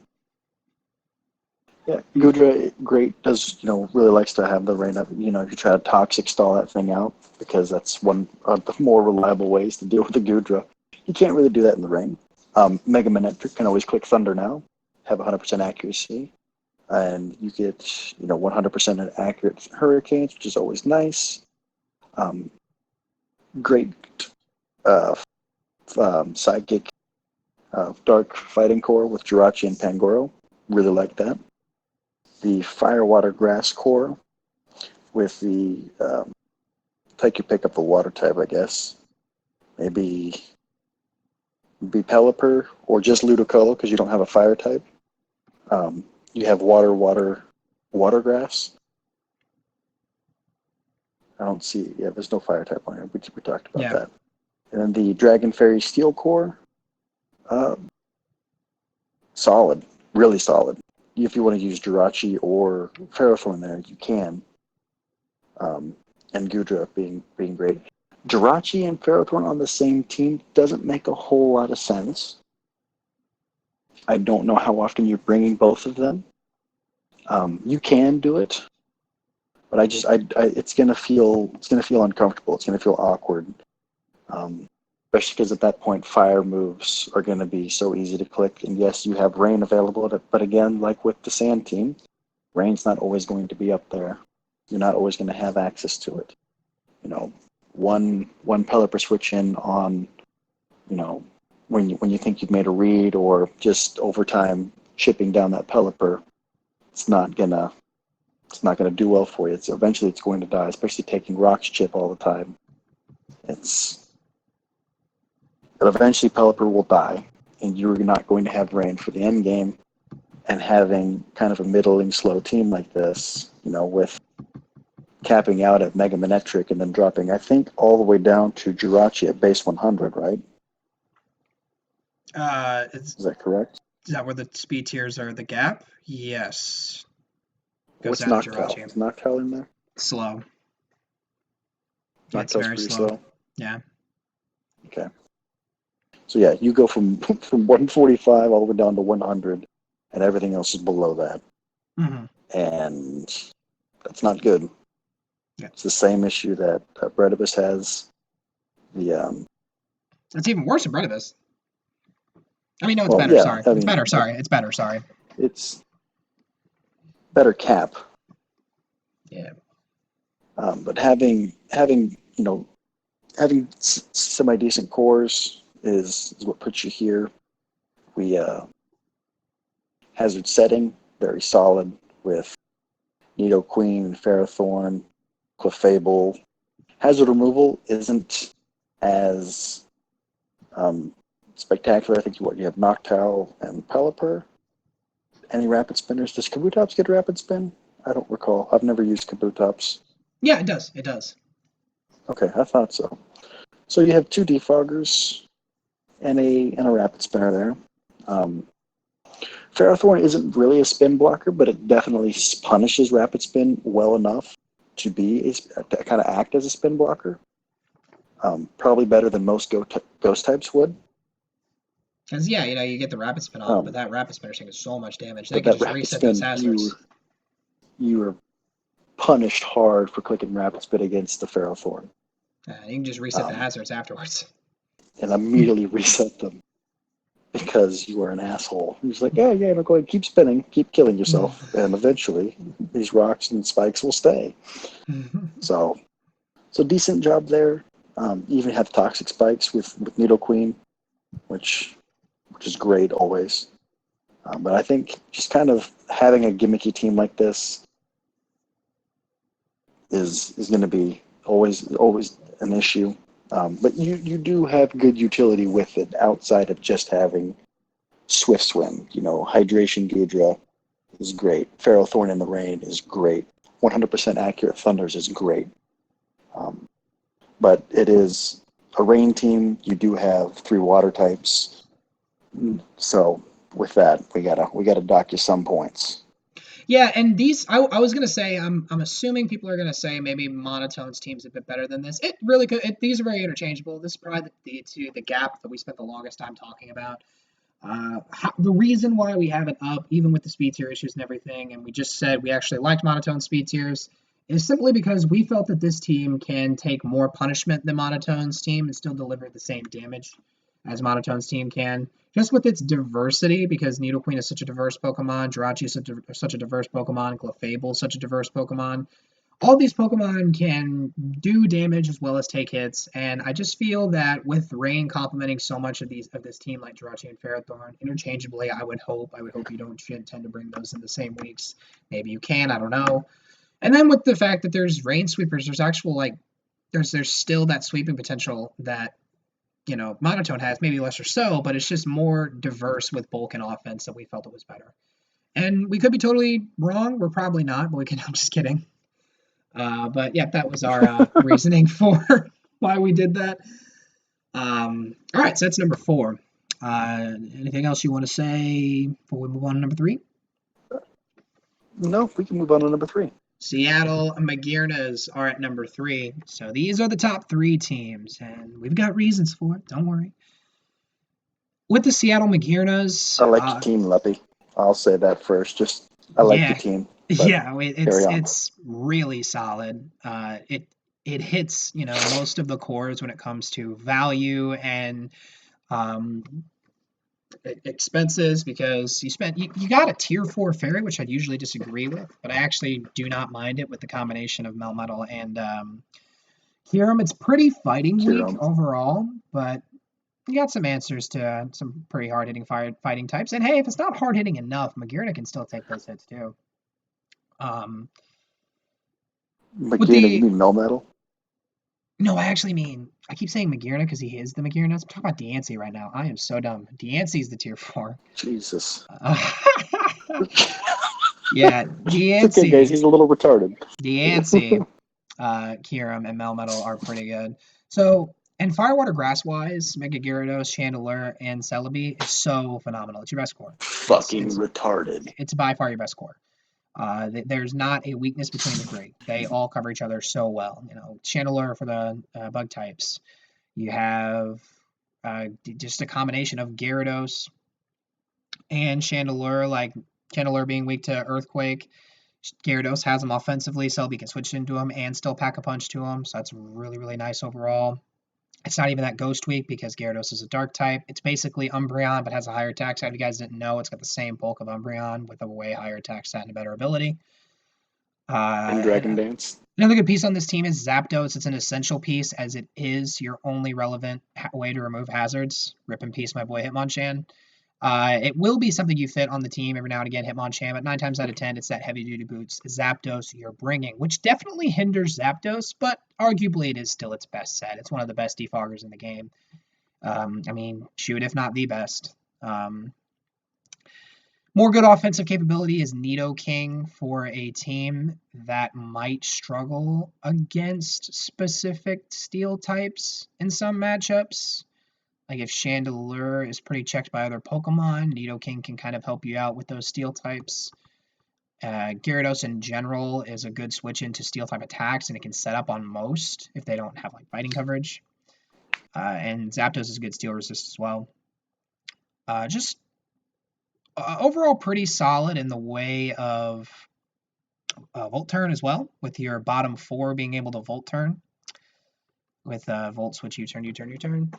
Yeah, Goodra, great, does, really likes to have the rain up. You try to toxic stall that thing out because that's one of the more reliable ways to deal with the Goodra. You can't really do that in the rain. Mega Manectric can always click Thunder now, have 100% accuracy. and you get 100% accurate hurricanes, which is always nice. Great sidekick dark fighting core with Jirachi and Pangoro. Really like that. The fire water grass core with the type you pick up the water type, I guess. Maybe be Pelipper or just Ludicolo because you don't have a fire type. You have water grass. I don't see. Yeah, there's no fire type on here. We talked about that. And then the Dragon Fairy Steel Core. Solid, really solid. If you want to use Jirachi or Ferrothorn there, you can. And Gudra being great. Jirachi and Ferrothorn on the same team doesn't make a whole lot of sense. I don't know how often you're bringing both of them. You can do it, but it's gonna feel uncomfortable. It's gonna feel awkward, especially because at that point, fire moves are gonna be so easy to click. And yes, you have rain available, but again, like with the sand team, rain's not always going to be up there. You're not always going to have access to it. One Pelipper switch in on, when you think you've made a read, or just over time chipping down that Pelipper, it's not gonna do well for you. Eventually it's going to die, especially taking Rock's chip all the time. But eventually Pelipper will die, and you're not going to have rain for the end game. And having kind of a middling slow team like this, with capping out at Mega Manetric and then dropping, I think, all the way down to Jirachi at base 100, right? Is that correct? Is that where the speed tiers are the gap? Yes. What's Noctowl? Is Noctowl in there? Slow. Noctowl's very pretty slow. Yeah. Okay. So yeah, you go from 145 all the way down to 100, and everything else is below that. Mm-hmm. And that's not good. Yeah. It's the same issue that Bredibus has. It's even worse than Bredibus. I mean, no, it's better. Yeah, sorry, it's better. Sorry, it's better. Sorry. It's better cap. Yeah. But having semi-decent cores is what puts you here. We hazard setting, very solid with Nidoqueen, Ferrothorn, Clefable. Hazard removal isn't as spectacular. I think you have Noctowl and Pelipper. Any rapid spinners? Does Kabutops get rapid spin? I don't recall. I've never used Kabutops. Yeah, it does. It does. Okay, I thought so. So you have two defoggers and a rapid spinner there. Ferrothorn isn't really a spin blocker, but it definitely punishes rapid spin well enough to kind of act as a spin blocker. Probably better than most ghost types would. Because you get the rapid spin off, but that rapid spinner taking so much damage. They can just reset those hazards. You are punished hard for clicking rapid spin against the Ferrothorn. You can just reset the hazards afterwards. And immediately reset them because you are an asshole. He's like, yeah, no, go ahead, keep spinning, keep killing yourself, and eventually these rocks and spikes will stay. So decent job there. You even have toxic spikes with Nidoqueen, which is great always. But I think just kind of having a gimmicky team like this is going to be always an issue. But you do have good utility with it outside of just having Swift Swim. Hydration Gudra is great. Ferrothorn in the Rain is great. 100% accurate Thunders is great. But it is a rain team. You do have 3 water types. So with that, we gotta dock you some points. Yeah, and these I was gonna say I'm assuming people are gonna say maybe Monotone's team's a bit better than this. It really could. These are very interchangeable. This is probably the gap that we spent the longest time talking about. The reason why we have it up, even with the speed tier issues and everything, and we just said we actually liked Monotone speed tiers, is simply because we felt that this team can take more punishment than Monotone's team and still deliver the same damage as Monotone's team can. just with its diversity, because Nidoqueen is such a diverse Pokemon, Jirachi is such a diverse Pokemon, Clefable is such a diverse Pokemon. All these Pokemon can do damage as well as take hits, and I just feel that with Rain complementing so much of this team, like Jirachi and Ferrothorn, interchangeably, I would hope you don't tend to bring those in the same weeks. Maybe you can, I don't know. And then with the fact that there's Rain Sweepers, there's actual there's still that sweeping potential that Monotone has, maybe less or so, but it's just more diverse with bulk and offense that we felt it was better. And we could be totally wrong. We're probably not, but we can. I'm just kidding. But yeah, that was our reasoning for why we did that. All right, so that's number 4. Anything else you want to say before we move on to number 3? No, we can move on to number 3. Seattle Magearnas are at number 3. So these are the top 3 teams, and we've got reasons for it. Don't worry. With the Seattle Magearnas, I like your team, Leppy. I'll say that first. I like your team. Yeah, it's really solid. It hits most of the cores when it comes to value and expenses, because you got a tier 4 fairy, which I'd usually disagree with, but I actually do not mind it with the combination of Melmetal and Kyurem. It's pretty fighting weak overall, but you got some answers to some pretty hard-hitting fighting types. And hey, if it's not hard-hitting enough, Magearna can still take those hits too. Magearna, you mean Melmetal? No, I actually mean, I keep saying Magearna because he is the Magearnas. I'm talking about Diancie right now. I am so dumb. Diancie's the tier 4. Jesus. Yeah, Diancie. It's okay, guys. He's a little retarded. Diancie, Kyurem, and Melmetal are pretty good. So, and Firewater Grass-wise, Mega Gyarados, Chandelure, and Celebi is so phenomenal. It's your best core. Fucking retarded. It's by far your best core. There's not a weakness between the 3. They all cover each other so well. Chandelure for the bug types. You have just a combination of Gyarados and Chandelure, like Chandelure being weak to Earthquake. Gyarados has him offensively, Celebi can switch into him and still pack a punch to him, so that's really, really nice overall. It's not even that Ghost weak because Gyarados is a Dark type. It's basically Umbreon, but has a higher attack stat. If you guys didn't know, it's got the same bulk of Umbreon with a way higher attack stat and a better ability. And Dragon Dance. Another good piece on this team is Zapdos. It's an essential piece, as it is your only relevant way to remove hazards. Rip in peace, my boy Hitmonchan. It will be something you fit on the team every now and again, Hitmonchan, but 9 times out of 10, it's that heavy-duty boots Zapdos you're bringing, which definitely hinders Zapdos, but arguably it is still its best set. It's one of the best defoggers in the game. Shoot, if not the best. More good offensive capability is Nidoking for a team that might struggle against specific steel types in some matchups. Like if Chandelure is pretty checked by other Pokemon, Nidoking can kind of help you out with those steel types. Gyarados in general is a good switch into steel type attacks, and it can set up on most if they don't have fighting coverage. And Zapdos is a good steel resist as well. Overall pretty solid in the way of Volt Turn as well, with your bottom 4 being able to Volt Turn. With Volt Switch U-turn.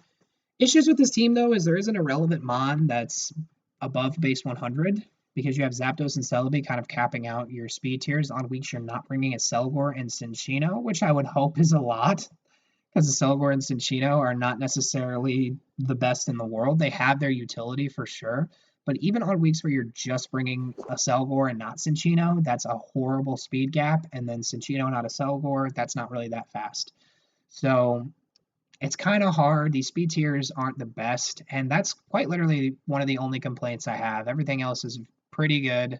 Issues with this team, though, is there isn't a relevant Mon that's above base 100, because you have Zapdos and Celebi kind of capping out your speed tiers. On weeks you're not bringing a Selgor and Cinccino, which I would hope is a lot, because the Selgor and Cinccino are not necessarily the best in the world. They have their utility for sure, but even on weeks where you're just bringing a Selgor and not Cinccino, that's a horrible speed gap, and then Cinccino, not a Selgor, that's not really that fast. So it's kind of hard. These speed tiers aren't the best, and that's quite literally one of the only complaints I have. Everything else is pretty good.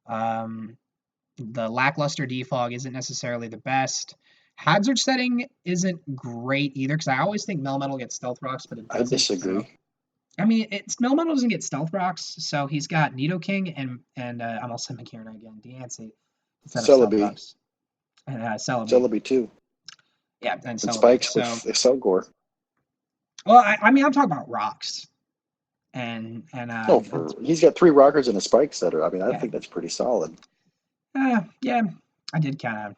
The lackluster defog isn't necessarily the best. Hazard setting isn't great either, because I always think Melmetal gets Stealth Rocks, but it doesn't. I disagree. So, Melmetal doesn't get Stealth Rocks, so he's got Nidoking and I'm also Magearna again, Diancie. Celebi. And Celebi. Celebi too. Yeah, and Spikes with Selgor. Well, I'm talking about rocks. He's got 3 rockers and a spike setter. I think that's pretty solid. Yeah, I did kind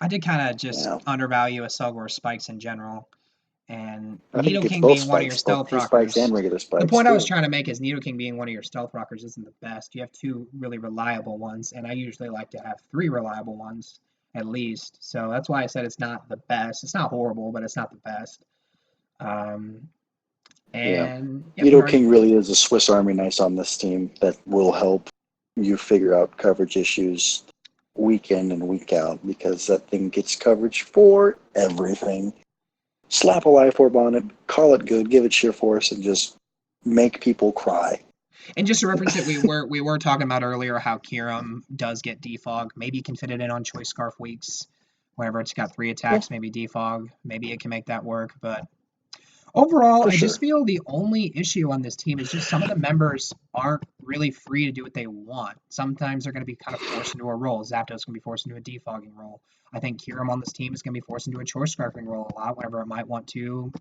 of just undervalue a Selgor spikes in general. And I think it's Nidoking both being one of your spikes, both stealth T spikes rockers. and regular The spikes point I was too. trying to make is Nidoking being one of your stealth rockers isn't the best. You have two really reliable ones, and I usually like to have three reliable ones at least. So that's why I said it's not the best. It's not horrible, but it's not the best. Um, Yeah. and yep, we've Nido already. King really is a Swiss Army knife on this team that will help you figure out coverage issues week in and week out because that thing gets coverage for everything. Slap a life orb on it, call it good, give it sheer force, and just make people cry. And just to reference it, we were talking about earlier how Kiram does get defog. Maybe you can fit it in on choice scarf weeks, whenever it's got 3 Yeah, attacks. Maybe defog. Maybe it can make that work. But overall, for I just sure. feel the only issue on this team is just some of the members aren't really free to do what they want. Sometimes they're going to be kind of forced into a role. Zapdos going to be forced into a defogging role. I think Kiram on this team is going to be forced into a choice scarfing role a lot whenever it might want to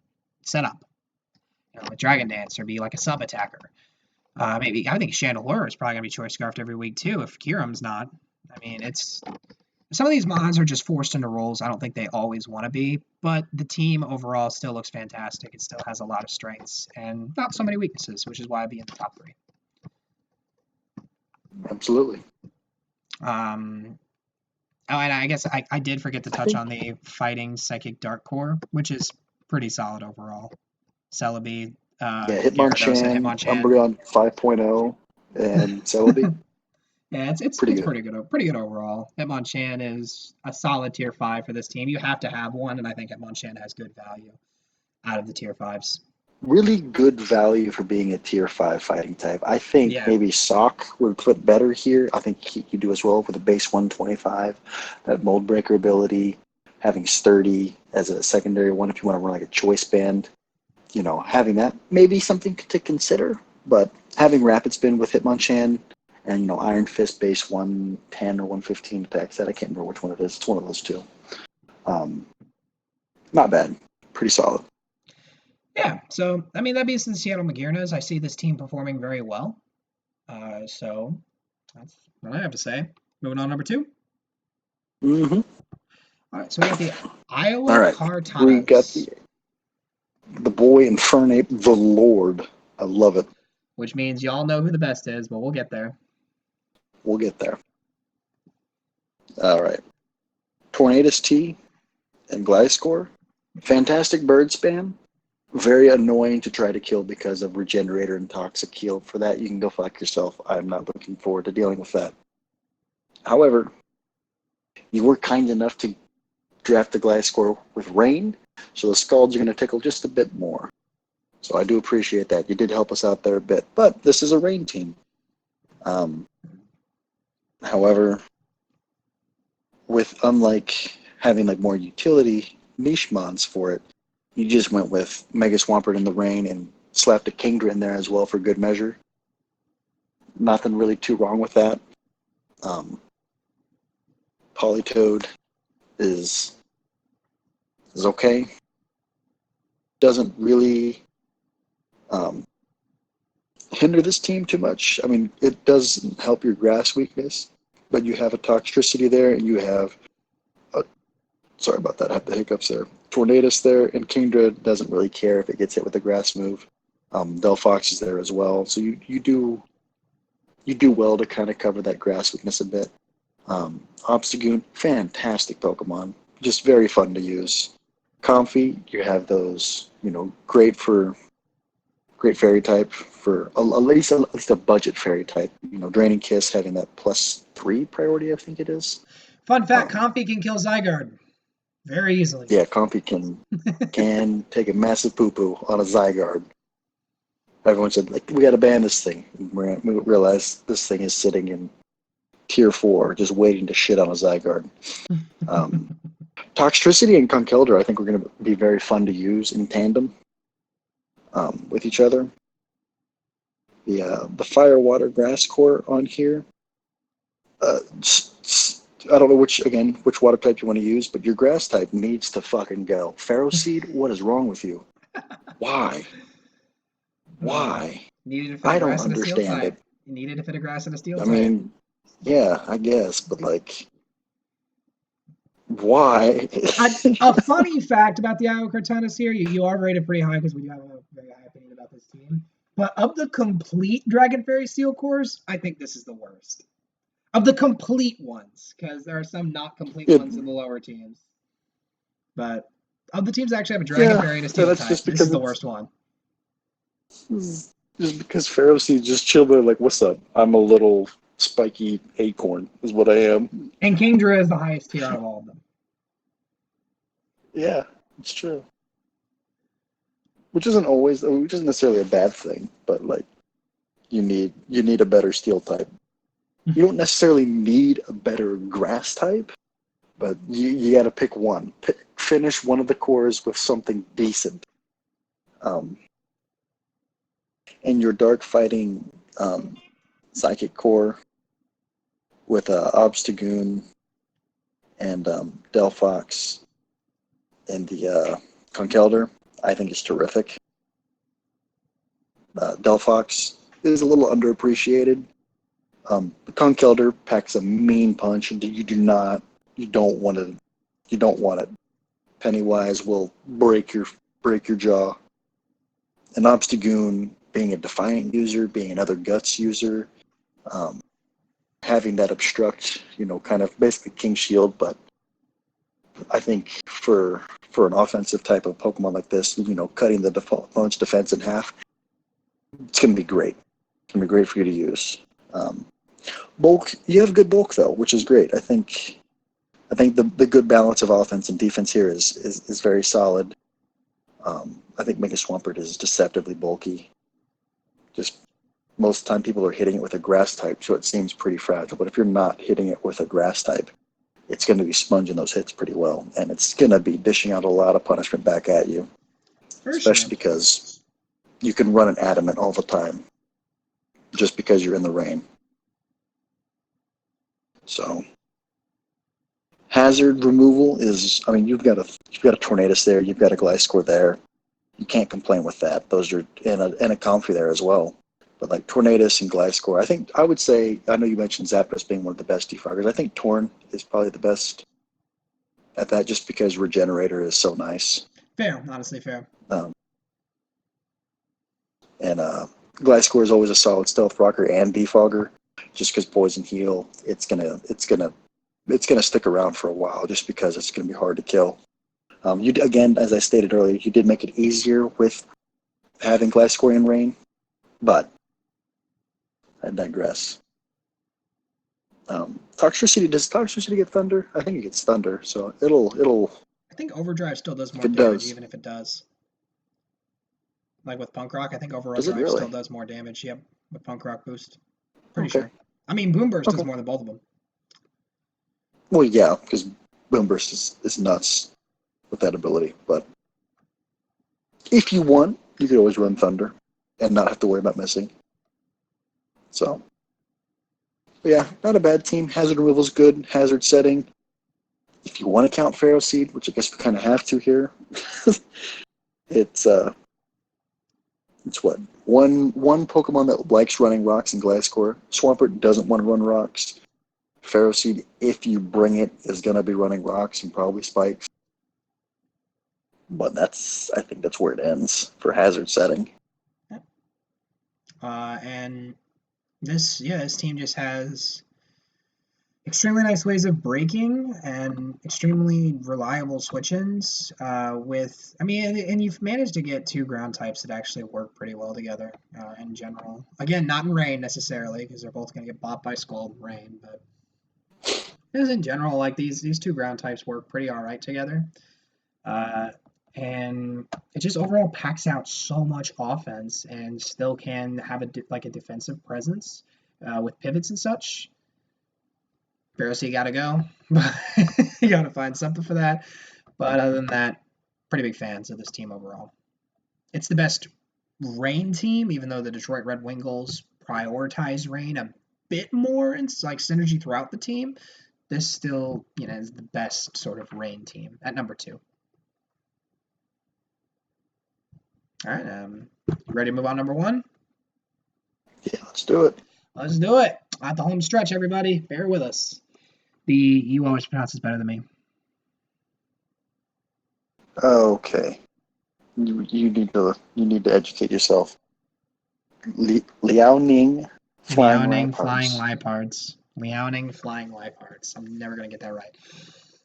set up, like Dragon Dance or be like a sub attacker. Maybe I think Chandelure is probably gonna be choice scarfed every week too if Kiram's not. I mean, it's some of these mons are just forced into roles I don't think they always want to be, but the team overall still looks fantastic. It still has a lot of strengths and not so many weaknesses, which is why I'd be in the top 3. Absolutely. Oh, and I guess I did forget to I touch think, on the fighting psychic dark core, which is pretty solid overall. Celebi, yeah, Gyarados, and Hitmonchan, Hitmonchan. Umbreon 5.0, and Celebi. Yeah, it's Pretty it's good. pretty good overall. Hitmonchan is a solid tier 5 for this team. You have to have one, and I think Hitmonchan has good value out of the tier 5s. Really good value for being a tier 5 fighting type. I think Yeah, maybe Sock would fit better here. I think he could do as well with a base 125, that mold breaker ability, having Sturdy as a secondary one if you want to run like a choice band. Having that may be something to consider, but having Rapid Spin with Hitmonchan and, Iron Fist base 110 or 115 attack set, I can't remember which one it is. It's one of those two. Um, Not bad. Pretty solid. yeah. So I mean, that being the Seattle Magirnas, I see this team performing very well. So that's what I have to say. Moving on, number 2. Mm-hmm. All right, so we got the All Iowa right. We got Cartanas, the boy Infernape, the Lord. I love it. which means y'all know who the best is, but we'll get there. We'll get there. All right. Tornadus T and Gliscor. Fantastic bird spam. Very annoying to try to kill because of Regenerator and Toxic Heal. For that, you can go fuck yourself. I'm not looking forward to dealing with that. However, you were kind enough to draft the Gliscor with Rain, so the Scalds are going to tickle just a bit more. So I do appreciate that. You did help us out there a bit, but this is a Rain team. However, with unlike having like more utility niche mods for it, you just went with Mega Swampert in the Rain and slapped a Kingdra in there as well for good measure. Nothing really too wrong with that. Polytoad is okay. Doesn't really hinder this team too much. I mean, it does help your grass weakness, but you have a Toxtricity there, and you have sorry about that, I have the hiccups there. Tornadus there, and Kingdra doesn't really care if it gets hit with a grass move. Delphox is there as well, so you do well to kind of cover that grass weakness a bit. Obstagoon, fantastic Pokemon, just very fun to use. Comfy, you have those, great fairy type for at least a budget fairy type. Draining Kiss having that +3 priority, I think it is. Fun fact: Comfy can kill Zygarde very easily. Yeah, Comfy can take a massive poo-poo on a Zygarde. Everyone said, we got to ban this thing. We realized this thing is sitting in tier 4, just waiting to shit on a Zygarde. Toxtricity and Conkeldurr, I think, are going to be very fun to use in tandem with each other. The Fire, Water, Grass core on here. I don't know which water type you want to use, but your grass type needs to fucking go. Pharaoh Seed, what is wrong with you? Why? Needed to fit a I don't grass and a steel understand type. it. You needed to fit a grass and a steel I type. mean, yeah, I guess, but Why? A funny fact about the Iowa Cortana here, you are rated pretty high because we do have a very high opinion about this team. But of the complete Dragon Fairy Steel cores, I think this is the worst. Of the complete ones, because there are some not complete ones in the lower teams. But of the teams that actually have a Dragon Fairy and a Steel type, this is the worst one. Just because Pharaoh Seed just chill there like, what's up? I'm a little spiky acorn, is what I am. And Kingdra is the highest tier out of all of them. Yeah, it's true. Which isn't necessarily a bad thing, but like, you need a better steel type. You don't necessarily need a better grass type, but you got to pick one. Finish one of the cores with something decent. And your dark fighting psychic core with Obstagoon and Delphox and the Conkeldurr, I think is terrific. Delphox is a little underappreciated. The Conkeldurr packs a mean punch, and you don't want it. Pennywise will break your jaw. An Obstagoon being a Defiant user, being another Guts user, having that obstruct, kind of basically King Shield, but I think for an offensive type of Pokemon like this, cutting the opponent's defense in half, it's going to be great. It's going to be great for you to use. Bulk, you have good bulk though, which is great. I think the good balance of offense and defense here is very solid. I think Mega Swampert is deceptively bulky. Just most of the time people are hitting it with a grass type, so it seems pretty fragile. But if you're not hitting it with a grass type, it's going to be sponging those hits pretty well, and it's going to be dishing out a lot of punishment back at you, especially because you can run an Adamant all the time just because you're in the rain. So hazard removal is, you've got a Tornadus there, you've got a Gliscor there. You can't complain with that. Those are in a Comfrey there as well. But like Tornadus and Gliscor, I would say, I know you mentioned Zapdos being one of the best defoggers. I think Torn is probably the best at that just because Regenerator is so nice. Fair, honestly fair. And Gliscor is always a solid stealth rocker and defogger, just because Poison Heal, it's gonna stick around for a while just because it's gonna be hard to kill. Again, as I stated earlier, you did make it easier with having Gliscor in rain, but I digress. Toxtricity, does Toxtricity get Thunder? I think it gets Thunder, so it'll. I think Overdrive still does more damage, even if it does. Like with Punk Rock, I think Overdrive still does more damage. Yep, with Punk Rock boost. Pretty sure. Boom Burst does more than both of them. Well, yeah, because Boom Burst is nuts with that ability. But if you want, you could always run Thunder and not have to worry about missing. So, yeah, not a bad team. Hazard removal's good. Hazard setting. If you want to count Pharaoh Seed, which I guess we kind of have to here, it's what? One Pokemon that likes running rocks in Gliscor. Swampert doesn't want to run rocks. Pharaoh Seed, if you bring it, is going to be running rocks and probably spikes. But I think that's where it ends for hazard setting. And this team just has extremely nice ways of breaking and extremely reliable switch-ins. And you've managed to get two ground types that actually work pretty well together in general. Again, not in rain necessarily, because they're both going to get bopped by Scald in rain, but as in general, like these two ground types work pretty all right together. And it just overall packs out so much offense and still can have a defensive presence with pivots and such. Barrow, you gotta go. You gotta find something for that. But other than that, pretty big fans of this team overall. It's the best rain team, even though the Detroit Red Wingles prioritize rain a bit more. It's like synergy throughout the team. This still, is the best sort of rain team at number 2. All right, ready to move on number 1? Yeah, let's do it. Let's do it. At the home stretch, everybody. Bear with us. You always pronounce this better than me. Okay. You need to educate yourself. Liaoning Flying Liaoning Flying Leopards. Lipards. Liaoning Flying Lipards. I'm never going to get that right.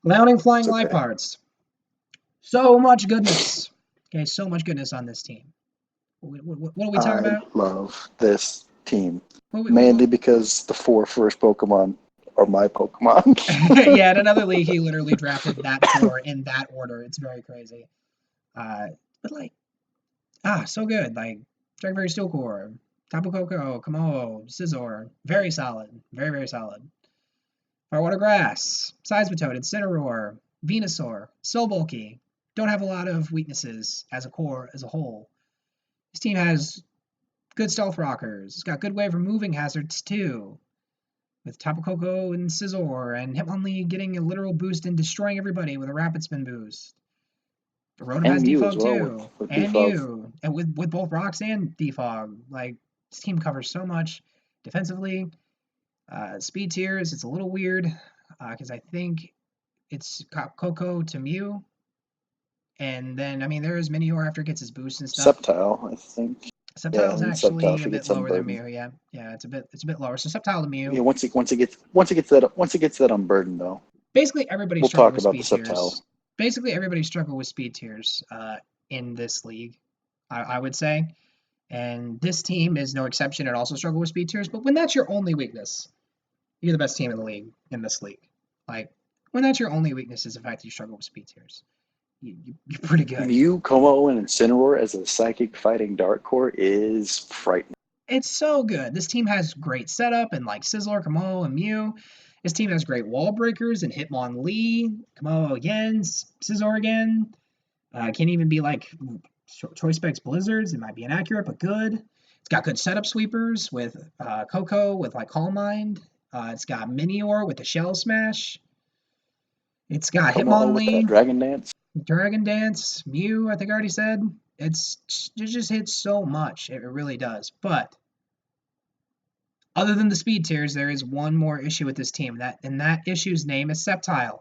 Liaoning Flying It's okay. Lipards. So much goodness. Okay, so much goodness on this team. What are we talking I about? love this team. What- Mainly because the 4 first Pokemon are my Pokemon. yeah, in another league, he literally drafted that 4 in that order. It's very crazy. But like, so good. Like, Dragonberry Steel Core, Tapu Koko, Kamo, Scizor. Very solid. Very, very solid. Firewater Grass, Seismitoad, Incineroar, Venusaur, so bulky. Don't have a lot of weaknesses as a core as a whole. This team has good stealth rockers. It's got good way of removing hazards too. With Tapu Koko and Scizor, and Hitmonlee getting a literal boost and destroying everybody with a rapid spin boost. The Rotom And has Mew as Defog well too. with And Defog. Mew. And with both Rocks and Defog. Like, this team covers so much defensively. Speed tiers, it's a little weird. Because I think it's Coco to Mew. And then, I mean, there is Minior after it gets his boost and stuff. Sceptile, I think. Yeah, Sceptile's and Sceptile actually if a it bit gets lower than unburdened. Mew. Yeah, it's a bit lower. So Sceptile to Mew. Yeah, once it gets that unburdened though. Basically, everybody We'll struggled talk with about the speed Sceptile. tiers. Basically, everybody struggled with speed tiers in this league, I would say. And this team is no exception. It also struggled with speed tiers. But when that's your only weakness, you're the best team in the league, in this league. Like, when that's your only weakness is the fact that you struggle with speed tiers, you're pretty good. Mew, Como, and Incineroar as a psychic fighting Dark Core is frightening. It's so good. This team has great setup and like Sizzler, Kamo, and Mew. This team has great wall breakers and Hitmonlee, Kamo again, Scizor again. Can't even be like Choice Specs Blizzards. It might be inaccurate, but good. It's got good setup sweepers with Coco with like Calm Mind. It's got Minior with the Shell Smash. It's got Como with that Hitmonlee, Dragon Dance. Dragon Dance, Mew, I think I already said. It just hits so much. It really does. But other than the speed tiers, there is one more issue with this team. That issue's name is Sceptile.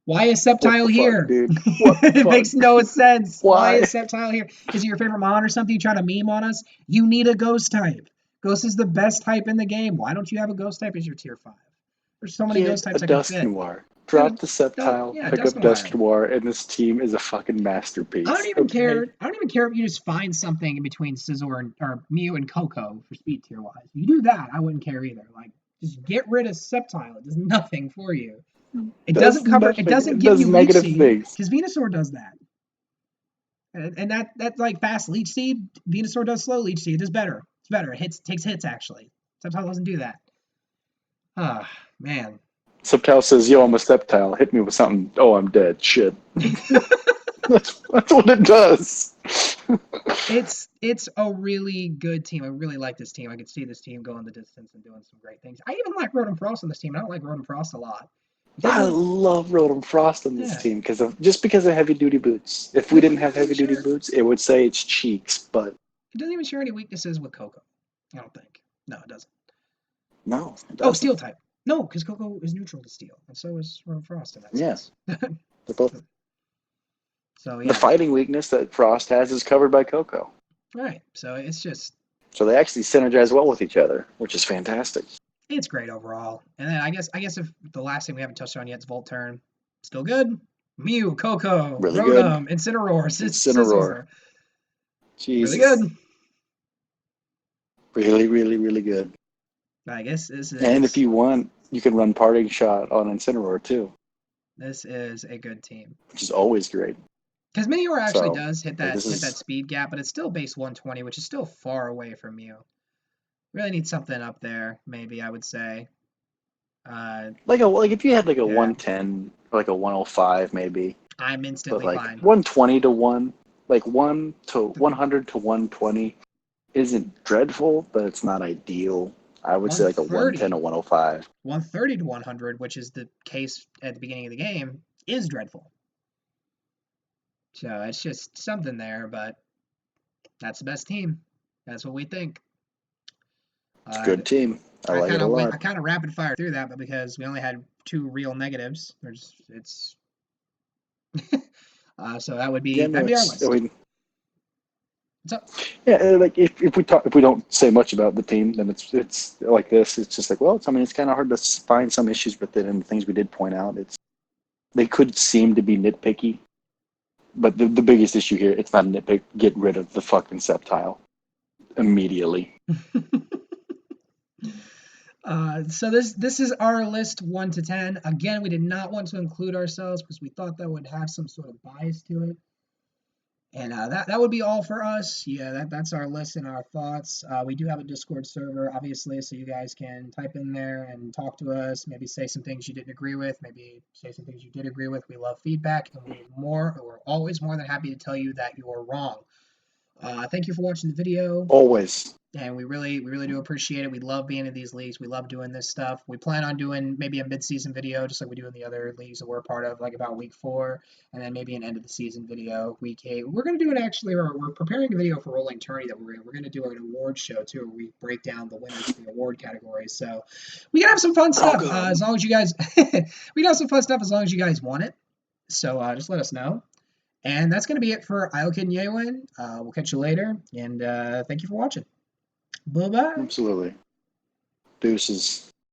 Why is What Sceptile the here? fuck, dude? What the It fuck? makes no sense. Why Why? is Sceptile here? Is it your favorite mon or something? You trying to meme on us? You need a ghost type. Ghost is the best type in the game. Why don't you have a ghost type as your tier 5? There's so many Get ghost a types I can fit. Dusknoir. Drop the Yeah, Sceptile, pick up Dusknoir. Dusknoir, and this team is a fucking masterpiece. I don't even care. I don't even care if you just find something in between Scizor or Mew and Coco for speed tier wise. If you do that, I wouldn't care either. Like, just get rid of Sceptile. It does nothing for you. It doesn't cover. It doesn't It give does you leech negative seed things. because Venusaur does that. And that like fast leech seed, Venusaur does slow leech seed. It's better. It's better. It takes hits actually. Sceptile doesn't do that. Ah, man. Sceptile says, "Yo, I'm a Sceptile. Hit me with something. Oh, I'm dead. Shit." that's what it does. It's a really good team. I really like this team. I could see this team going the distance and doing some great things. I even like Rotom Frost on this team. I don't like Rotom Frost a lot. I love Rotom Frost on this Yeah. team because of heavy duty boots. If we didn't have heavy duty boots, it would say it's cheeks, but it doesn't even share any weaknesses with Coco. I don't think. No, it doesn't. no. It Oh, doesn't. Steel type. No, because Coco is neutral to Steel, and so is Rotom Frost in that sense. They're both. So yeah. The fighting weakness that Frost has is covered by Coco. Right. So it's just. So they actually synergize well with each other, which is fantastic. It's great overall. And then I guess if the last thing we haven't touched on yet is Volturn, still good. Mew, Coco, Really Rotom, good. Incineroar, Incineroar. Scizor. Jesus. Really good. Really, really, really good. I guess this is. And if you want, you can run Parting Shot on Incineroar too. This is a good team. Which is always great. Because Minior actually So, does hit that this is- that speed gap, but it's still base 120, which is still far away from Mew. Really need something up there, maybe I would say. Like if you had like a Yeah. 110 or like a 105 maybe, I'm but instantly like fine. 120 to 100 to 120 isn't dreadful, but it's not ideal. I would say like a 110 to 105. 130 to 100, which is the case at the beginning of the game, is dreadful. So it's just something there, but that's the best team. That's what we think. It's a good team. I like it a lot. I kind of rapid fire through that, but because we only had 2 real negatives, So that would Yeah, be no, that'd be our it's. I list. mean, What's up? yeah, like if we don't say much about the team, then it's like this. It's just like, well, I mean, it's kind of hard to find some issues with it, and the things we did point out. It's they could seem to be nitpicky, but the biggest issue here, it's not a nitpick. Get rid of the fucking septile immediately. So this is our list 1 to 10. Again, we did not want to include ourselves because we thought that would have some sort of bias to it. And that would be all for us. Yeah, that's our list and our thoughts. We do have a Discord server, obviously, so you guys can type in there and talk to us. Maybe say some things you didn't agree with. Maybe say some things you did agree with. We love feedback, and we're always more than happy to tell you that you're wrong. Thank you for watching the video. Always. And we really do appreciate it. We love being in these leagues. We love doing this stuff. We plan on doing maybe a mid-season video, just like we do in the other leagues that we're a part of, like about week 4, and then maybe an end of the season video, week 8. We're gonna do it actually, or we're preparing a video for Rolling Tourney that we're gonna do an award show too, where we break down the winners of the award categories. So we can have some fun stuff as long as you guys. We can have some fun stuff as long as you guys want it. So just let us know. And that's gonna be it for Iokin and Yewin. We'll catch you later, and thank you for watching. Bye bye. Absolutely. Deuces.